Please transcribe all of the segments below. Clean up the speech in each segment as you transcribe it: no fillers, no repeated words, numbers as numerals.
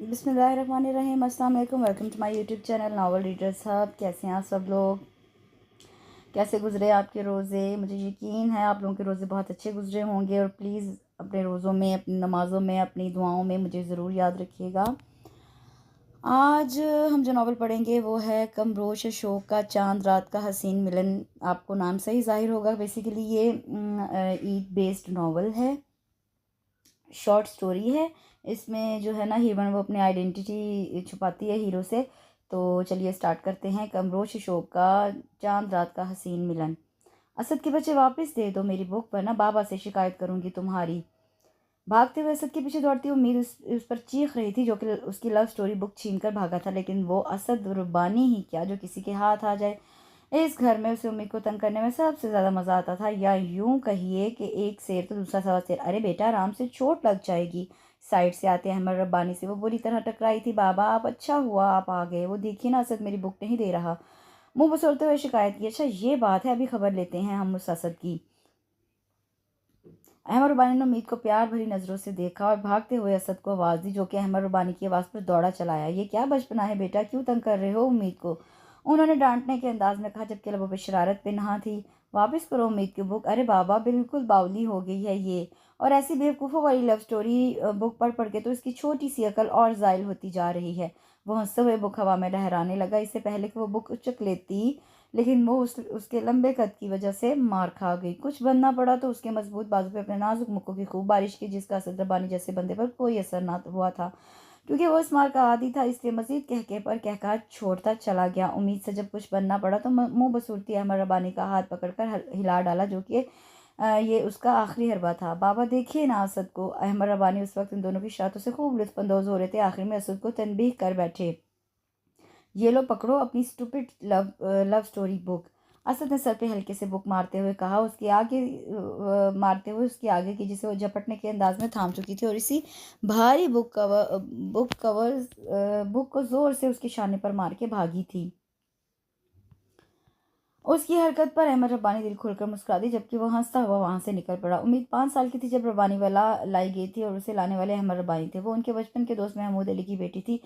बिस्मिल्लाहिर्रहमानिर्रहीम। अस्सलाम वालेकुम। Welcome to my YouTube channel novel readers hub. कैसे हैं आप सब लोग? कैसे गुजरे आपके रोज़े? मुझे यकीन है आप लोगों के रोज़े बहुत अच्छे गुजरे होंगे। और प्लीज़ अपने रोज़ों में, अपनी नमाज़ों में, अपनी दुआओं में मुझे ज़रूर याद रखिएगा। आज हम जो नावल पढ़ेंगे वो है कमरोश शोक का चांद रात का हसीन मिलन। आपको नाम सही ज़ाहिर होगा। बेसिकली ये ईद बेस्ड नावल है, शॉर्ट स्टोरी है। इसमें जो है ना हीरोइन वो अपनी आइडेंटिटी छुपाती है हीरो से। तो चलिए स्टार्ट करते हैं। कमरोश शोक का चांद रात का हसीन मिलन। असद के बच्चे वापस दे दो मेरी बुक, पर ना बाबा से शिकायत करूंगी तुम्हारी। भागते हुए असद के पीछे दौड़ती उम्मीद उस पर चीख रही थी, जो कि उसकी लव स्टोरी बुक छीन कर भागा था। लेकिन वो असद रुबानी ही क्या जो किसी के हाथ आ जाए। इस घर में उसे उम्मीद को तंग करने में सबसे ज़्यादा मज़ा आता था, या यूं कहिए कि एक शेर तो दूसरा सवा शेर। अरे बेटा आराम से, चोट लग जाएगी। साइड से आते अहमद रब्बानी से वो बुरी तरह टकराई थी। बाबा आप, अच्छा हुआ आप आ गए। वो देखिए ना असद मेरी बुक नहीं दे रहा। मुंह बसोरते हुए शिकायत की। अच्छा ये बात है, अभी खबर लेते हैं हम उस असद की। अहमद रुबानी ने उम्मीद को प्यार भरी नज़रों से देखा और भागते हुए असद को आवाज़ दी, जो कि अहमद रुबानी की आवाज़ पर दौड़ा चला आया। ये क्या बचपना है बेटा, क्यों तंग कर रहे हो उम्मीद को? उन्होंने डांटने के अंदाज में कहा, जबकि लबों पर शरारत बेनहा थी। वापस करो उम्मीद की बुक। अरे बाबा बिल्कुल बावली हो गई है ये, और ऐसी बेवकूफ़ों वाली लव स्टोरी बुक पढ़ पढ़ के तो इसकी छोटी सी अकल और ज़ाइल होती जा रही है। वो हंसते हुए बुक हवा में लहराने लगा। इससे पहले कि वो बुक उचक लेती, लेकिन वो उसके लंबे कद की वजह से मार खा गई। कुछ बनना पड़ा तो उसके मजबूत बाजू पे अपने नाजुक मुक्कों की खूब बारिश की, जिसका असर रबानी जैसे बंदे पर कोई असर ना हुआ था, क्योंकि वो इस मार का आदी था। इसलिए मजीद कहके पर कहका छोड़ता चला गया। उम्मीद से जब कुछ बनना पड़ा तो मुंह बसूरती अहमद रबानी का हाथ पकड़कर हिला डाला, जो कि ये उसका आखिरी हरबा था। बाबा देखिए ना असद को। अहमद रबानी उस वक्त इन दोनों की शरारतों से खूब लुत्फानंदोज हो रहे थे। आखिर में असद को तनबीह कर बैठे, ये लो पकड़ो अपनी stupid love story book. Asad ने सर पे हल्के से बुक मारते हुए कहा, उसके आगे मारते हुए उसके आगे की, जिसे वो झपटने के अंदाज में थाम चुकी थी, और इसी भारी बुक को जोर से उसके शाने पर मार के भागी थी। उसकी हरकत पर अहमद रब्बानी दिल खोलकर मुस्कुरा दी, जबकि वो हंसता हुआ वहां से निकल पड़ा। उम्मीद 5 साल की थी जब रब्बानी वाला लाई गई थी, और उसे लाने वाले अहमद रब्बानी थे। वो उनके बचपन के दोस्त महमूद अली की बेटी थी।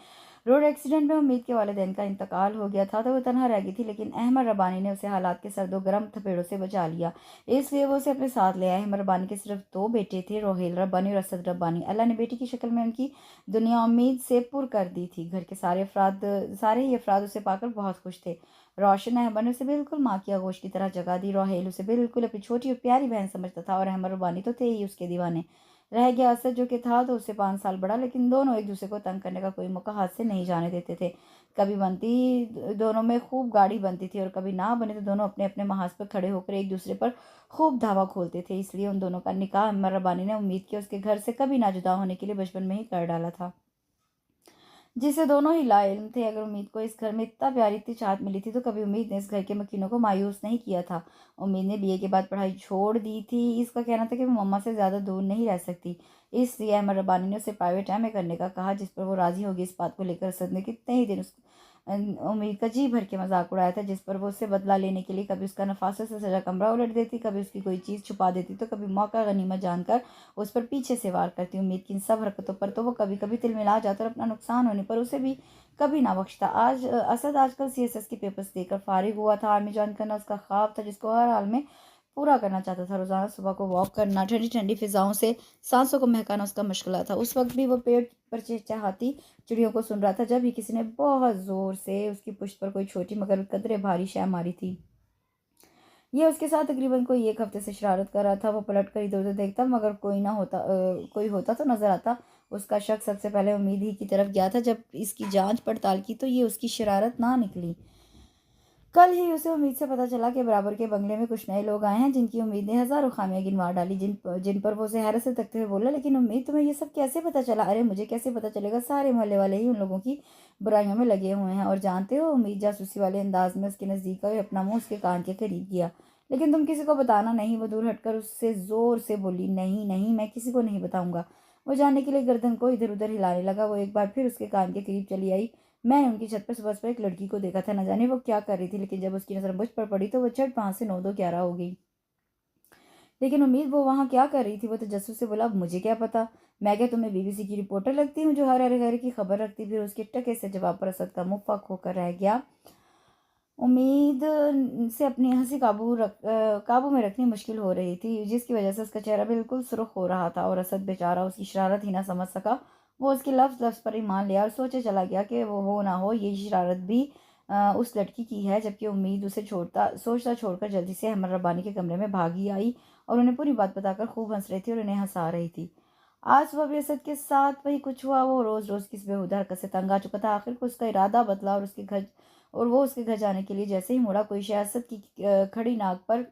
रोड एक्सीडेंट में उम्मीद के वालिदैन का इंतकाल हो गया था, तो वो तनहा रह गई थी। लेकिन अहमद रब्बानी ने उसे हालात के सर्दो गर्म थपेड़ों से बचा लिया, इसलिए वो उसे अपने साथ ले आए। अहमद रब्बानी के सिर्फ 2 बेटे थे, रोहेल रब्बानी और असद रब्बानी। अल्लाह ने बेटी की शक्ल में उनकी दुनिया उम्मीद से पुर कर दी थी। घर के सारे ही अफराद उसे पाकर बहुत खुश थे। रोशन अहमद ने उसे बिल्कुल माँ की आगोश की तरह जगह दी। रोहेल उसे बिल्कुल अपनी छोटी और प्यारी बहन समझता था, और अहमद रुबानी तो थे ही उसके दीवाने। रह गया असद, जो कि था तो उससे 5 साल बड़ा, लेकिन दोनों एक दूसरे को तंग करने का कोई मौका हाथ से नहीं जाने देते थे। कभी बनती दोनों में खूब गाड़ी बनती थी, और कभी ना बने तो दोनों अपने अपने महाज पर खड़े होकर एक दूसरे पर खूब धावा खोलते थे। इसलिए उन दोनों का निकाह अहमद रब्बानी ने उम्मीद की उसके घर से कभी ना जुदा होने के लिए बचपन में ही कर डाला था, जिसे दोनों ही लाइल्म थे। अगर उम्मीद को इस घर में इतना प्यारी, इतनी चाहत मिली थी, तो कभी उम्मीद ने इस घर के मकीनों को मायूस नहीं किया था। उम्मीद ने बीए के बाद पढ़ाई छोड़ दी थी। इसका कहना था कि वो मम्मा से ज़्यादा दूर नहीं रह सकती। इसलिए अहमद रब्बानी ने उसे प्राइवेट एमए करने का कहा, जिस पर वो राजी होगी। इस बात को लेकर असद ने कितने ही दिन उम्मीद का जी भर के मजाक उड़ाया था, जिस पर वो उससे बदला लेने के लिए कभी उसका नफासत से सजा कमरा उलट देती, कभी उसकी कोई चीज़ छुपा देती, तो कभी मौका गनीमत जानकर उस पर पीछे से वार करती। उम्मीद की इन सब हरकतों पर तो वो कभी कभी तिलमिला जाता, और अपना नुकसान होने पर उसे भी कभी ना बख्शता। असद आजकल सीएसएस के पेपर्स देकर फारिग हुआ था। आर्मी ज्वाइन करना उसका ख्वाब था, जिसको हर हाल में पूरा करना चाहता था। रोजाना सुबह को वॉक करना, ठंडी ठंडी फिजाओं से सांसों को महकाना उसका मशगला था। उस वक्त भी वो पेड़ पर चहचहाती चिड़ियों को सुन रहा था, जब ही किसी ने बहुत जोर से उसकी पुश्त पर कोई छोटी मगर कदरे भारी शय मारी थी। ये उसके साथ तकरीबन कोई 1 हफ्ते से शरारत कर रहा था। वो पलट कर इधर उधर देखता, मगर कोई होता तो नजर आता। उसका शक सबसे पहले उम्मीद ही की तरफ गया था। जब इसकी जांच पड़ताल की तो ये उसकी शरारत ना निकली। कल ही उसे उम्मीद से पता चला कि बराबर के बंगले में कुछ नए लोग आए हैं, जिनकी उम्मीद ने हजारों खामियां गिनवा डाली, जिन पर वो उसे हैरत से तकते हुए बोला, लेकिन उम्मीद तुम्हें ये सब कैसे पता चला? अरे मुझे कैसे पता चलेगा, सारे मोहल्ले वाले ही उन लोगों की बुराइयों में लगे हुए हैं। और जानते हो, उम्मीद जासूसी वाले अंदाज में उसके नज़दीक आई, अपना मुंह उसके कान के करीब किया। लेकिन तुम किसी को बताना नहीं। वो दूर हटकर उससे जोर से बोली, नहीं नहीं, मैं किसी को नहीं बताऊंगा। वो जानने के लिए गर्दन को इधर उधर हिलाने लगा। वो एक बार फिर उसके कान के करीब चली आई। मैंने उनकी छत पर सुबह एक लड़की को देखा था, न जाने वो क्या कर रही थी, लेकिन जब उसकी नजर मुझ पर पड़ी तो वो झट 5 से 9 2 11 हो गई। लेकिन उम्मीद वो वहाँ क्या कर रही थी? वो तजस्सुस से बोला, मुझे क्या पता? मैं क्या तुम्हें बीबीसी की रिपोर्टर लगती हूँ जो हर हर घर की खबर रखती? फिर उसके टके से जवाब पर असद का मुंह पक होकर रह गया। उम्मीद से अपनी हंसी काबू में रखनी मुश्किल हो रही थी, जिसकी वजह से उसका चेहरा बिल्कुल सुर्ख हो रहा था और असद बेचारा उसकी शरारत ही ना समझ सका। वो उसके लफ्ज़ लफ्ज़ पर ही मान लिया और सोचे चला गया कि वो हो ना हो ये शरारत भी उस लड़की की है। जबकि उम्मीद उसे सोचता छोड़कर जल्दी से अहमद रब्बानी के कमरे में भागी आई और उन्हें पूरी बात बताकर खूब हंस रही थी और उन्हें हंसा रही थी। आज सुबह भी असद के साथ वही कुछ हुआ। वो रोज़ रोज़ की इस बेहुदा हरकत से तंग आ चुका था। आखिर को उसका इरादा बदला और वो उसके घर जाने के लिए जैसे ही मुड़ा, कोई शय असद की खड़ी नाक पर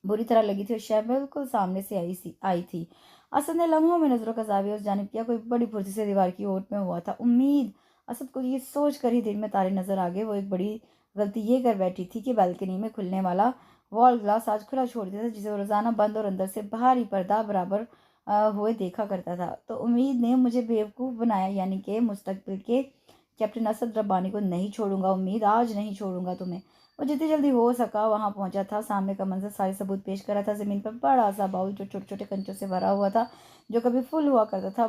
बुरी तरह लगी थी और शय बिल्कुल सामने से आई थी। असद ने लम्हों में नजरों का जाविया उस जानिब किया। कोई बड़ी फुर्ती से दीवार की ओर में हुआ था। उम्मीद असद को ये सोच कर ही दिल में तारे नजर आ गए। वो एक बड़ी गलती ये कर बैठी थी कि बालकनी में खुलने वाला वॉल ग्लास आज खुला छोड़ दिया था, जिसे वो रोजाना बंद और अंदर से भारी पर्दा बराबर हुए देखा करता था। तो उम्मीद ने मुझे बेवकूफ़ बनाया, यानी कि मुस्तकबिल के कैप्टन असद रब्बानी को नहीं छोड़ूंगा उम्मीद, आज नहीं छोड़ूंगा तुम्हें। वो जितनी जल्दी हो सका वहां पहुंचा था। सामने का मंजर सारे सबूत पेश कर रहा था। जमीन पर बड़ा सा बाउल जो छोटे छोटे कंचों से भरा हुआ था, जो कभी फुल हुआ करता था।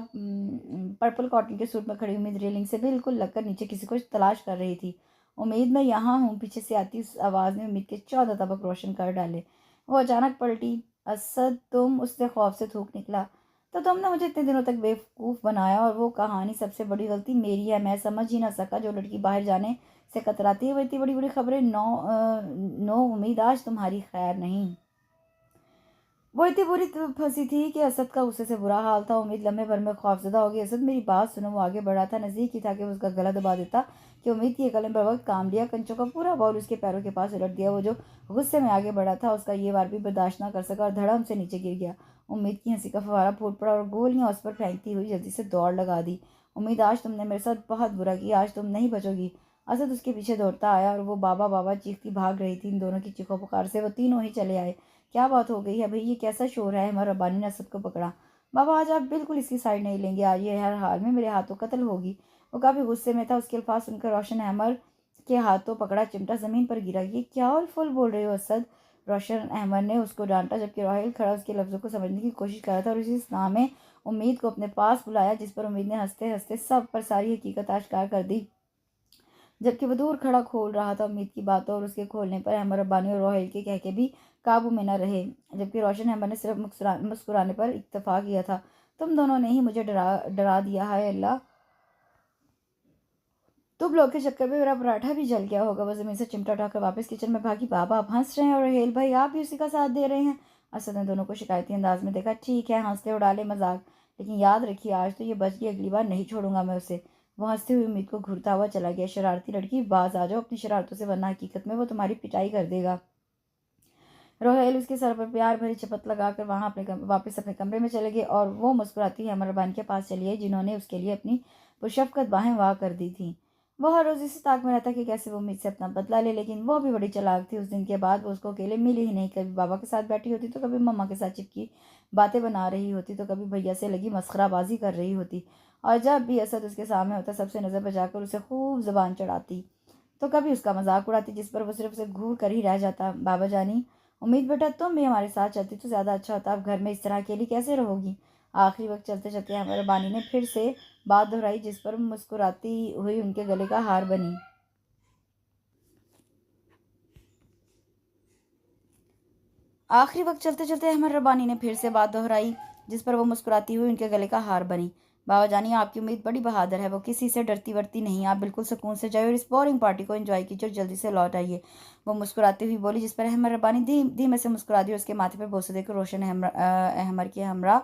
पर्पल कॉटन के सूट में खड़ी उम्मीद रेलिंग से बिल्कुल लगकर नीचे किसी को तलाश कर रही थी। उम्मीद, मैं यहाँ हूँ, पीछे से आती उस आवाज़ ने उम्मीद के 14 तबक रोशन कर डाले। वो अचानक पलटी। असद, तुम? उससे खौफ से थूक निकला। तो तुमने मुझे इतने दिनों तक बेवकूफ़ बनाया और वो कहानी सबसे बड़ी गलती मेरी है। मैं समझ ही ना सका जो लड़की बाहर जाने से कतराती है वो इतनी बड़ी बड़ी खबरें। नो उम्मीद, आज तुम्हारी खैर नहीं। वो इतनी बुरी फंसी थी कि असद का गुस्से से बुरा हाल था। उम्मीद लम्हे भर में खौफजदा हो गई। असद, मेरी बात सुनो। वो आगे बढ़ा था, नजदीक ही था कि उसका गला दबा देता कि उम्मीद की कलम पर वक्त काम लिया। कंचों का पूरा बॉल उसके पैरों के पास उलट दिया। वो जो गुस्से में आगे बढ़ा था उसका ये वार भी बर्दाश्त ना कर सका और धड़म से नीचे गिर गया। उम्मीद की हंसी का फवारा फूट पड़ा और गोलियां उस पर फेंकती हुई जल्दी से दौड़ लगा दी। उम्मीद, आज तुमने मेरे साथ बहुत बुरा किया, आज तुम नहीं बचोगी। असद उसके पीछे दौड़ता आया और वो बाबा बाबा चीखती भाग रही थी। इन दोनों की चीखों पुकार से वो तीनों ही चले आए। क्या बात हो गई है भाई, ये कैसा शोर है? हमारा रब्बानी ने असद को पकड़ा। बाबा, आज आप बिल्कुल इसकी साइड नहीं लेंगे। आज ये हर हाल में मेरे हाथों कत्ल होगी। वो काफी गुस्से में था। उसके अल्फाज सुनकर रोशन अहमद के हाथों पकड़ा चिमटा जमीन पर गिरा। ये क्या और फुल बोल रहे हो असद? रोशन अहमद ने उसको डांटा, जबकि राहिल खड़ा उसके लफ्जों को समझने की कोशिश कर रहा था और इसी स्नाह में उम्मीद को अपने पास बुलाया, जिस पर उम्मीद ने हंसते हंसते सब पर सारी हकीकत आश्कार कर दी। जबकि वो दूर खड़ा खोल रहा था। उम्मीद की बातों और उसके खोलने पर अहमद रब्बानी और रोहिल के कह के भी काबू में न रहे। जबकि रोशन अहमद ने सिर्फ मुस्कुराने पर इत्तफा किया था। तुम दोनों ने ही मुझे डरा डरा दिया है अल्लाह। तुम लोग के चक्कर में मेरा पराठा भी जल गया होगा। वो जमीन से चिमटा उठाकर वापस किचन में भागी। बाबा, आप हंस रहे हैं और रोहेल भाई आप भी उसी का साथ दे रहे हैं। असद ने दोनों को शिकायती अंदाज में देखा। ठीक है, हंसते उड़ा ले मजाक, लेकिन याद रखिए आज तो ये बच गई, अगली बार नहीं छोड़ूंगा मैं उसे। वो हंसते हुए उम्मीद को घूरता हुआ चला गया। शरारती लड़की, बाज आ जाओ अपनी शरारतों से, वरना हकीकत में वो तुम्हारी पिटाई कर देगा। रोहेल उसके सर पर प्यार भरी चपत लगाकर वापस अपने कमरे में चले गए और वो मुस्कुराती अमर रब्बानी के पास चली आई, जिन्होंने उसके लिए अपनी पुरशफकत बाहें वाह कर दी थी। वो हर रोज इसी ताक में रहता कि कैसे वो उम्मीद से अपना बदला ले, लेकिन वो भी बड़ी चालाक थी। उस दिन के बाद वो उसको अकेले मिली ही नहीं। कभी बाबा के साथ बैठी होती तो कभी मम्मा के साथ चिपकी बातें बना रही होती तो कभी भैया से लगी मस्खराबाजी कर रही होती। और जब भी असद उसके सामने होता सबसे नज़र बचाकर उसे खूब जबान चढ़ाती, तो कभी उसका मजाक उड़ाती, जिस पर वो सिर्फ उसे घूर कर ही रह जाता। बाबा जानी, उम्मीद बेटा तुम भी हमारे साथ चलती तो ज़्यादा अच्छा होता। अब घर में इस तरह अकेली कैसे रहोगी? आखिरी वक्त चलते चलते हमारे बानी ने फिर से बात दोहराई, जिस पर मुस्कुराती हुई उनके गले का हार बनी। आखिरी वक्त चलते चलते अहमद रब्बानी ने फिर से बात दोहराई, जिस पर वो मुस्कुराती हुई उनके गले का हार बनी। बाबा जानी, आपकी उम्मीद बड़ी बहादुर है, वो किसी से डरती वरती नहीं। आप बिल्कुल सुकून से जाइए और इस बोरिंग पार्टी को एंजॉय कीजिए और जल्दी से लौट आइए। वो मुस्कुराती हुई बोली, जिस पर अहमद रब्बानी धीमे से मुस्कुरा दी। उसके माथे पर बोसे देकर रोशन अहमद के हमरा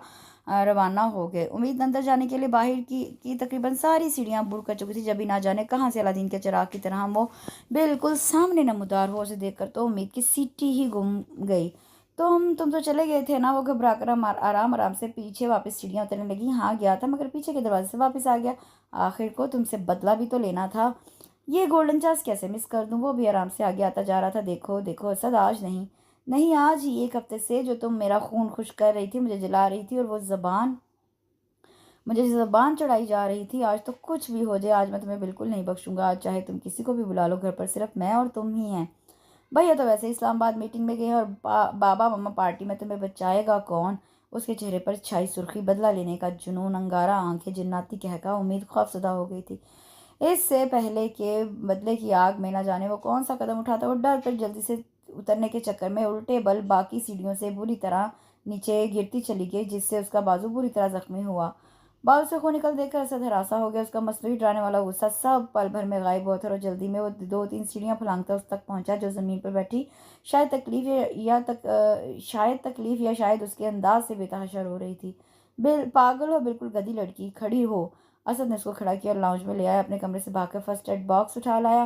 रवाना हो गए। उम्मीद अंदर जाने के लिए बाहर की तकरीबन सारी सीढ़ियां बुर कर चुकी थी, जब भी ना जाने कहाँ से अलादीन के चिराग की तरह वो बिल्कुल सामने नमूदार हो। उसे देखकर तो उम्मीद की सीटी ही गुम गई। तुम तो चले गए थे ना? वो घबरा कर आराम आराम से पीछे वापस सीढ़ियाँ उतरने लगी। हाँ गया था, मगर पीछे के दरवाजे से वापस आ गया। आखिर को तुमसे बदला भी तो लेना था। ये गोल्डन चांस कैसे मिस कर दूं? वो भी आराम से आगे आता जा रहा था। देखो देखो असद, आज नहीं, नहीं आज ही, एक हफ्ते से जो तुम मेरा खून खुश कर रही थी, मुझे जला रही थी और वो जबान मुझे जबान चढ़ाई जा रही थी, आज तो कुछ भी हो जाए, आज मैं तुम्हें बिल्कुल नहीं बख्शूंगा। आज चाहे तुम किसी को भी बुला लो, घर पर सिर्फ मैं और तुम ही हैं। भैया तो वैसे ही इस्लामाबाद मीटिंग में गए हैं और बाबा मम्मा पार्टी में तुम्हें बचाएगा कौन। उसके चेहरे पर छाई सुर्खी, बदला लेने का जुनून, अंगारा, आंखें जिन्नाती कहका, उम्मीद खौफजदा हो गई थी। इससे पहले के बदले की आग में न जाने वो कौन सा कदम उठाता। वो डर कर जल्दी से उतरने के चक्कर में उल्टे बल बाकी सीढ़ियों से बुरी तरह नीचे गिरती चली गई, जिससे उसका बाजू बुरी तरह जख्मी हुआ। बाजू से खून निकल देखकर असद हरासा हो गया। उसका मसनूई डराने वाला गुस्सा सब पल भर में गायब हुआ था और जल्दी में वो 2-3 सीढ़ियां फलांगता उस तक पहुंचा जो जमीन पर बैठी शायद तकलीफ या शायद उसके अंदाज से बेतहाशा हो रही थी। पागल हो, बिल्कुल गधी लड़की, खड़ी हो। असद ने उसको खड़ा किया और लाउंज में ले आया। अपने कमरे से भागकर फर्स्ट एड बॉक्स उठा लाया।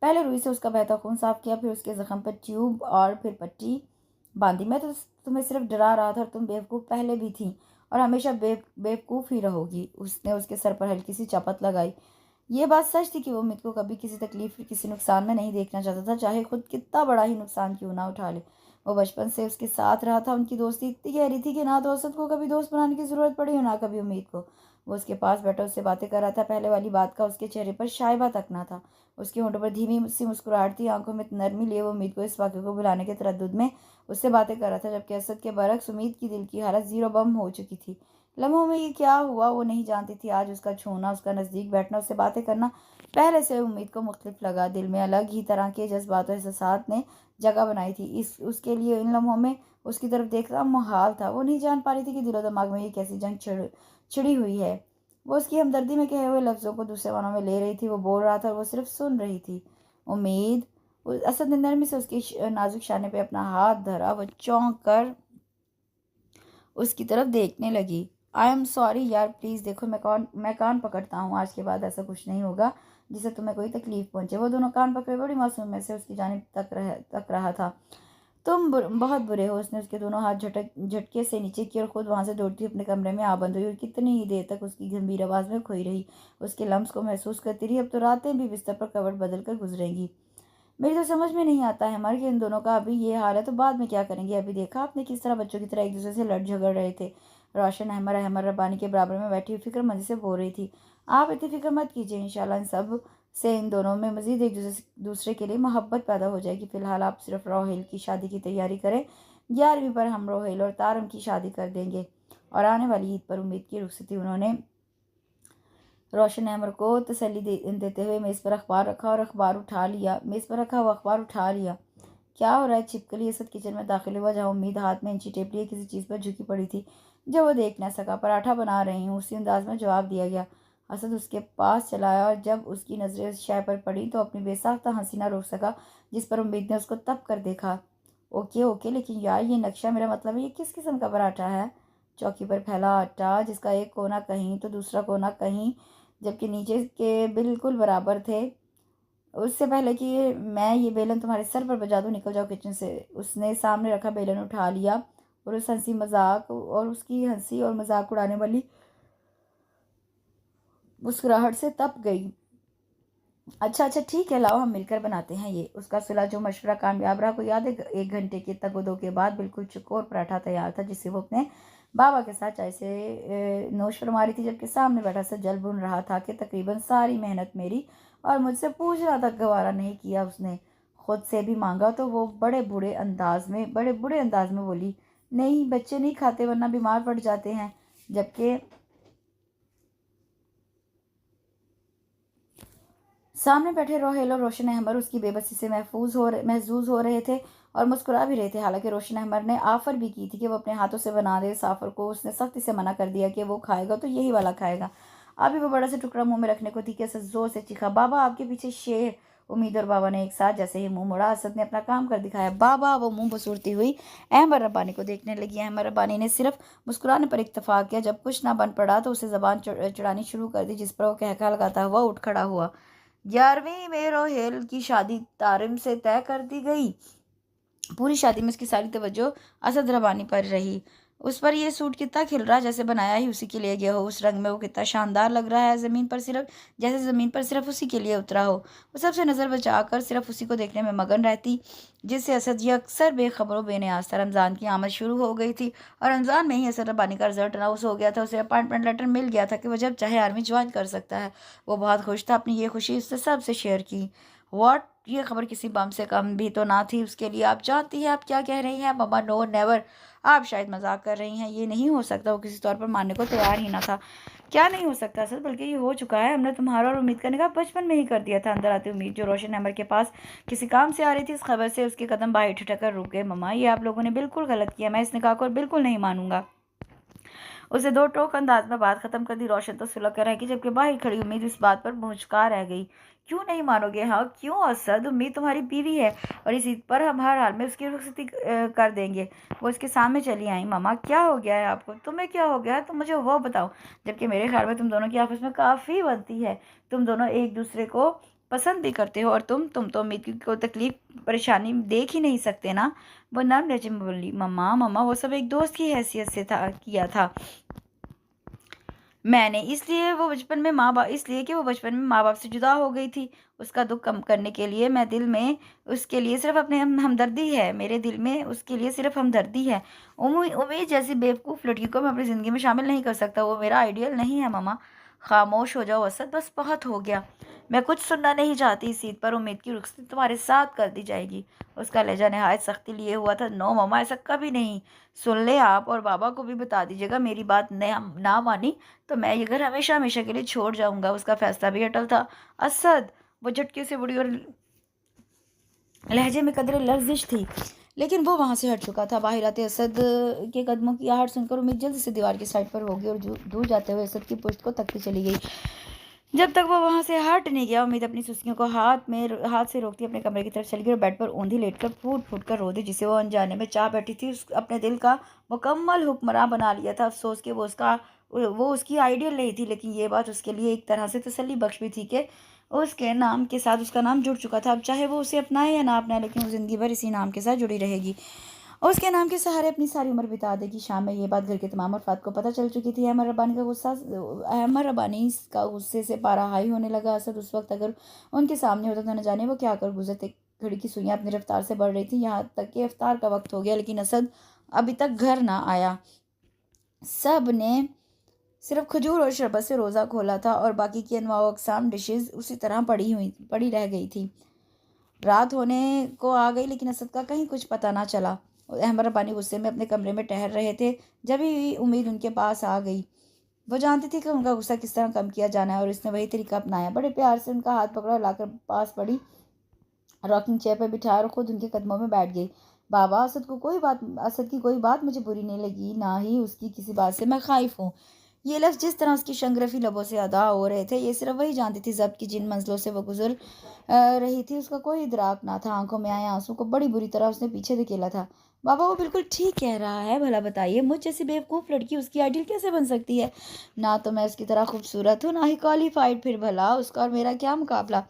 पहले रुई से उसका बहता खून साफ किया, फिर उसके जख्म पर ट्यूब और फिर पट्टी बांधी। मैं तो तुम्हें सिर्फ डरा रहा था और तुम बेवकूफ़ पहले भी थी और हमेशा बेवकूफ़ ही रहोगी। उसने उसके सर पर हल्की सी चपत लगाई। ये बात सच थी कि वो उम्मीद को कभी किसी तकलीफ किसी नुकसान में नहीं देखना चाहता था, चाहे खुद कितना बड़ा ही नुकसान क्यों ना उठा ले। वो बचपन से उसके साथ रहा था। उनकी दोस्ती इतनी गहरी थी कि ना तो असद को कभी दोस्त बनाने की ज़रूरत पड़ी और ना कभी उम्मीद को। वो उसके पास बैठा उससे बातें कर रहा था। पहले वाली बात का उसके चेहरे पर शायबा तक ना था। उसके होंठों पर धीमी सी मुस्कुराहट थी, आंखों में नरमी लिए वो उम्मीद को इस वाक्य को भुलाने के तरद्दुद में उससे बातें कर रहा था, जबकि असद के बरक्स उम्मीद की दिल की हालत जीरो बम हो चुकी थी। लम्हों में ये क्या हुआ वो नहीं जानती थी। आज उसका छूना, उसका नज़दीक बैठना, उससे बातें करना पहले से उम्मीद को मुख्तलिफ लगा। दिल में अलग ही तरह के जज्बात और एहसासात ने जगह बनाई थी। इस उसके लिए इन लम्हों में उसकी तरफ देखना मुहाल था। वो नहीं जान पा रही थी कि दिलो दिमाग में ये कैसी जंग छिड़ी हुई है। वो उसकी हमदर्दी में कहे हुए लफ्ज़ों को दूसरे मानों में ले रही थी। वो बोल रहा था और वो सिर्फ सुन रही थी। उम्मीद। असद ने नरमी से उसके नाजुक शाने पे अपना हाथ धरा। वो चौंक कर उसकी तरफ देखने लगी। आई एम सॉरी यार, प्लीज़ देखो, मैं कान पकड़ता हूँ। आज के बाद ऐसा कुछ नहीं होगा जिससे तुम्हें कोई तकलीफ पहुंचे। वो दोनों कान पकड़े बड़ी मासूम में से उसकी जानिब तक रहा था। तुम बहुत बुरे हो। उसने उसके दोनों हाथ झटके से नीचे किए और खुद वहां से दौड़ती अपने कमरे में आ बंद हुई और कितनी ही देर तक उसकी गंभीर आवाज़ में खोई रही। उसके लम्स को महसूस करती रही। अब तो रातें भी बिस्तर पर कवर बदल कर गुजरेंगी। मेरी तो समझ में नहीं आता है मर के इन दोनों का अभी ये हाल है तो बाद में क्या करेंगे। अभी देखा आपने किस तरह बच्चों की तरह एक दूसरे से लड़ झगड़ रहे थे। रोशन अहमर रब्बानी के बराबर में बैठी हुई फिक्रमंदी से बोल रही थी। आप इतनी फिक्र मत कीजिए, इंशाल्लाह इन सब से इन दोनों में मजीद एक दूसरे के लिए मोहब्बत पैदा हो जाएगी। फिलहाल आप सिर्फ रोहिल की शादी की तैयारी करें। 11वीं पर हम रोहिल और तारम की शादी कर देंगे और आने वाली ईद पर उम्मीद की रुखसती। उन्होंने रोशन अहमर को तसल्ली देते हुए मेज़ पर अखबार रखा और अखबार उठा लिया। मेज़ पर रखा हुआ अखबार उठा लिया। क्या हो रहा है? छिपकली असद किचन में दाखिल हुआ, जहाँ उम्मीद हाथ में इंची टेप लिए किसी चीज़ पर झुकी पड़ी थी जो वो देख न सका। पराठा बना रही हूँ, उसी अंदाज में जवाब दिया गया। असद उसके पास चला आया और जब उसकी नज़रें उस शय पर पड़ी तो अपनी बेसाख्ता हंसी ना रोक सका जिस पर उम्मीद ने उसको तब कर देखा। ओके ओके, लेकिन यार ये नक्शा, मेरा मतलब है ये किस किस्म का पराठा है? चौकी पर फैला आटा जिसका एक कोना कहीं तो दूसरा कोना कहीं, जबकि नीचे के बिल्कुल बराबर थे। उससे पहले कि मैं ये बेलन तुम्हारे सर पर बजा दूं, निकल जाओ किचन से। उसने सामने रखा बेलन उठा लिया और उसकी हंसी और मजाक उड़ाने वाली मुस्कुराहट से तप गई। अच्छा अच्छा ठीक है, लाओ हम मिलकर बनाते हैं ये। उसका सुलह जो मशवरा कामयाब रहा। को याद है 1 घंटे के तगोदो के बाद बिल्कुल चकोर पराठा तैयार था जिसे वो अपने बाबा के साथ चाय से नोश फरमा रही थी, जबकि सामने बैठा सज्जल बुन रहा था कि तकरीबन सारी मेहनत मेरी और मुझसे पूछना तक गवारा नहीं किया उसने। खुद से भी मांगा तो वो बड़े बुरे अंदाज में बोली, नहीं बच्चे नहीं खाते वरना बीमार पड़ जाते हैं। जबकि सामने बैठे रोहेल और रोशन अहमर उसकी बेबसी से महजूज हो रहे थे और मुस्कुरा भी रहे थे। हालांकि रोशन अहमर ने आफर भी की थी कि वो अपने हाथों से बना दे इस आफर को। उसने सख्ती से मना कर दिया कि वो खाएगा तो यही वाला खाएगा। अभी वो बड़ा सा टुकड़ा मुंह में रखने को थी कि असद जोर से चीखा, बाबा आपके पीछे शेर। उम्मीद और बाबा ने एक साथ जैसे ही मुंह मोड़ा, असद ने अपना काम कर दिखाया। बाबा। वो मुंह बसूरती हुई अहमर रब्बानी को देखने लगी। अहमर रब्बानी ने सिर्फ मुस्कुराने पर इत्तेफा किया। जब कुछ ना बन पड़ा तो उसे जबान चढ़ानी शुरू कर दी, जिस पर वो कहका लगाता हुआ उठ खड़ा हुआ। 11वीं में रोहेल की शादी तारिम से तय कर दी गई। पूरी शादी में उसकी सारी तवज्जो असद रबानी पर रही। उस पर यह सूट कितना खिल रहा, जैसे बनाया ही उसी के लिए गया हो। उस रंग में वो कितना शानदार लग रहा है, ज़मीन पर सिर्फ उसी के लिए उतरा हो। वो सबसे नज़र बचाकर सिर्फ उसी को देखने में मगन रहती, जिससे असद ये अक्सर बेखबरों बेनियाज था। रमज़ान की आमद शुरू हो गई थी और रमज़ान में ही असद रबानी का रिजल्ट अनाउंस हो गया था। उसे अपॉइंटमेंट लेटर मिल गया था कि वो जब चाहे आर्मी ज्वाइन कर सकता है। वो बहुत खुश था। अपनी ये खुशी उससे सबसे शेयर की। व्हाट, ये खबर किसी बम से कम भी तो ना थी उसके लिए। आप जानती हैं आप क्या कह रही हैं मम्मा? नो नेवर, आप शायद मजाक कर रही हैं, ये नहीं हो सकता। वो किसी तौर पर मानने को तैयार ही ना था। क्या नहीं हो सकता सर, बल्कि ये हो चुका है। हमने तुम्हारा और उम्मीद करने का बचपन में ही कर दिया था। अंदर आती उम्मीद जो रोशन हैमर के पास किसी काम से आ रही थी, इस खबर से उसके कदम बाहर ठिठक कर रुक गए। मम्मा, ये आप लोगों ने बिल्कुल गलत किया। मैं इस निकाह को बिल्कुल नहीं मानूंगा। उसे दो टोक अंदाज में बात खत्म कर दी। रोशन तो सुलग कर रह गई, जबकि बाहर खड़ी उम्मीद इस बात पर भौचका रह गई। क्यों नहीं मानोगे? हाँ क्यों असद? उम्मीद तुम्हारी बीवी है और इस ईद पर हम हर हाल में उसकी रुखसती कर देंगे। वो इसके सामने चली आई। मामा, क्या हो गया है आपको? तुम्हें क्या हो गया है? तुम मुझे वो बताओ। जबकि मेरे ख्याल में तुम दोनों की आपस में काफ़ी बनती है। तुम दोनों एक दूसरे को पसंद भी करते हो और तुम तो उम्मीद की कोई तकलीफ परेशानी देख ही नहीं सकते ना। वो नर्म लहजे में बोली। मम्मा मम्मा, वो सब एक दोस्त की हैसियत से था, किया था मैंने, इसलिए कि वो बचपन में माँ बाप से जुदा हो गई थी। उसका दुख कम करने के लिए मैं दिल में उसके लिए सिर्फ अपने हमदर्दी है, मेरे दिल में उसके लिए सिर्फ हमदर्दी है। उम्मीद जैसी बेवकूफ़ लड़की को मैं अपनी ज़िंदगी में शामिल नहीं कर सकता। वो मेरा आइडियल नहीं है मम्मा। खामोश हो जाओ असद, बस बहुत हो गया। मैं कुछ सुनना नहीं चाहती। इस ईद पर उम्मीद की रुखसती तुम्हारे साथ कर दी जाएगी। उसका लहजा नहायत सख्ती लिए हुआ था। नो मम्मा, ऐसा कभी नहीं। सुन ले, आप और बाबा को भी बता दीजिएगा, मेरी बात ना मानी तो मैं ये घर हमेशा हमेशा के लिए छोड़ जाऊंगा। उसका फैसला भी अटल था। असद, वो झटके से बुढ़ी और लहजे में कदरे लर्जिश थी, लेकिन वो वहां से हट चुका था। बाहर आते असद के कदमों की आहट सुनकर उम्मीद जल्दी से दीवार की साइड पर होगी और दूर जाते हुए असद की पुश्त को तकती चली गई। जब तक वो वहां से हट नहीं गया, उम्मीद अपनी सुस्कियों को हाथ से रोकती अपने कमरे की तरफ चली गई और बेड पर औंधी लेटकर फूट फूट कर रो दी। जिसे वो अनजाने में चाह बैठी थी, अपने दिल का मुकम्मल हुक्मरान बना लिया था। अफसोस कि वो उसकी आइडियल नहीं थी, लेकिन ये बात उसके लिए एक तरह से तसल्ली बख्श भी थी कि उसके नाम के साथ उसका नाम जुड़ चुका था। अब चाहे वो उसे अपनाए या ना अपनाए, लेकिन वो जिंदगी भर इसी नाम के साथ जुड़ी रहेगी और उसके नाम के सहारे अपनी सारी उम्र बिता देगी। शाम में ये बात घर के तमाम अफराद को पता चल चुकी थी। अहमद रब्बानी का गुस्से से पारा हाई होने लगा। असद उस वक्त अगर उनके सामने होता तो न जाने वो क्या कर गुजरते। घड़ी की सुइयां अपनी रफ्तार से बढ़ रही थी, यहाँ तक कि इफ्तार का वक्त हो गया, लेकिन असद अभी तक घर ना आया। सब ने सिर्फ खजूर और शरबत से रोज़ा खोला था और बाकी की अनवा अकसाम डिशेज उसी तरह पड़ी रह गई थी। रात होने को आ गई, लेकिन असद का कहीं कुछ पता ना चला। अहमद रब्बानी गुस्से में अपने कमरे में टहल रहे थे, जब ही उम्मीद उनके पास आ गई। वो जानती थी कि उनका गुस्सा किस तरह कम किया जाना है और उसने वही तरीका अपनाया। बड़े प्यार से उनका हाथ पकड़ा और लाकर पास पड़ी रॉकिंग चेयर पर बिठाया और खुद उनके कदमों में बैठ गई। बाबा, असद की कोई बात मुझे बुरी नहीं लगी, ना ही उसकी किसी बात से मैं खाइफ हूँ। ये लफ्ज़ जिस तरह उसकी शंगरफी लबों से अदा हो रहे थे, ये सिर्फ वही जानती थी जब्त की जिन मंजिलों से वो गुजर रही थी उसका कोई इदराक ना था। आंखों में आए आंसू को बड़ी बुरी तरह उसने पीछे धकेला था। बाबा, वो बिल्कुल ठीक कह रहा है। भला बताइए, मुझ जैसी बेवकूफ़ लड़की उसकी आइडियल कैसे बन सकती है? ना तो मैं उसकी तरह खूबसूरत हूँ, ना ही क्वालिफाइड। फिर भला उसका और मेरा क्या मुकाबला?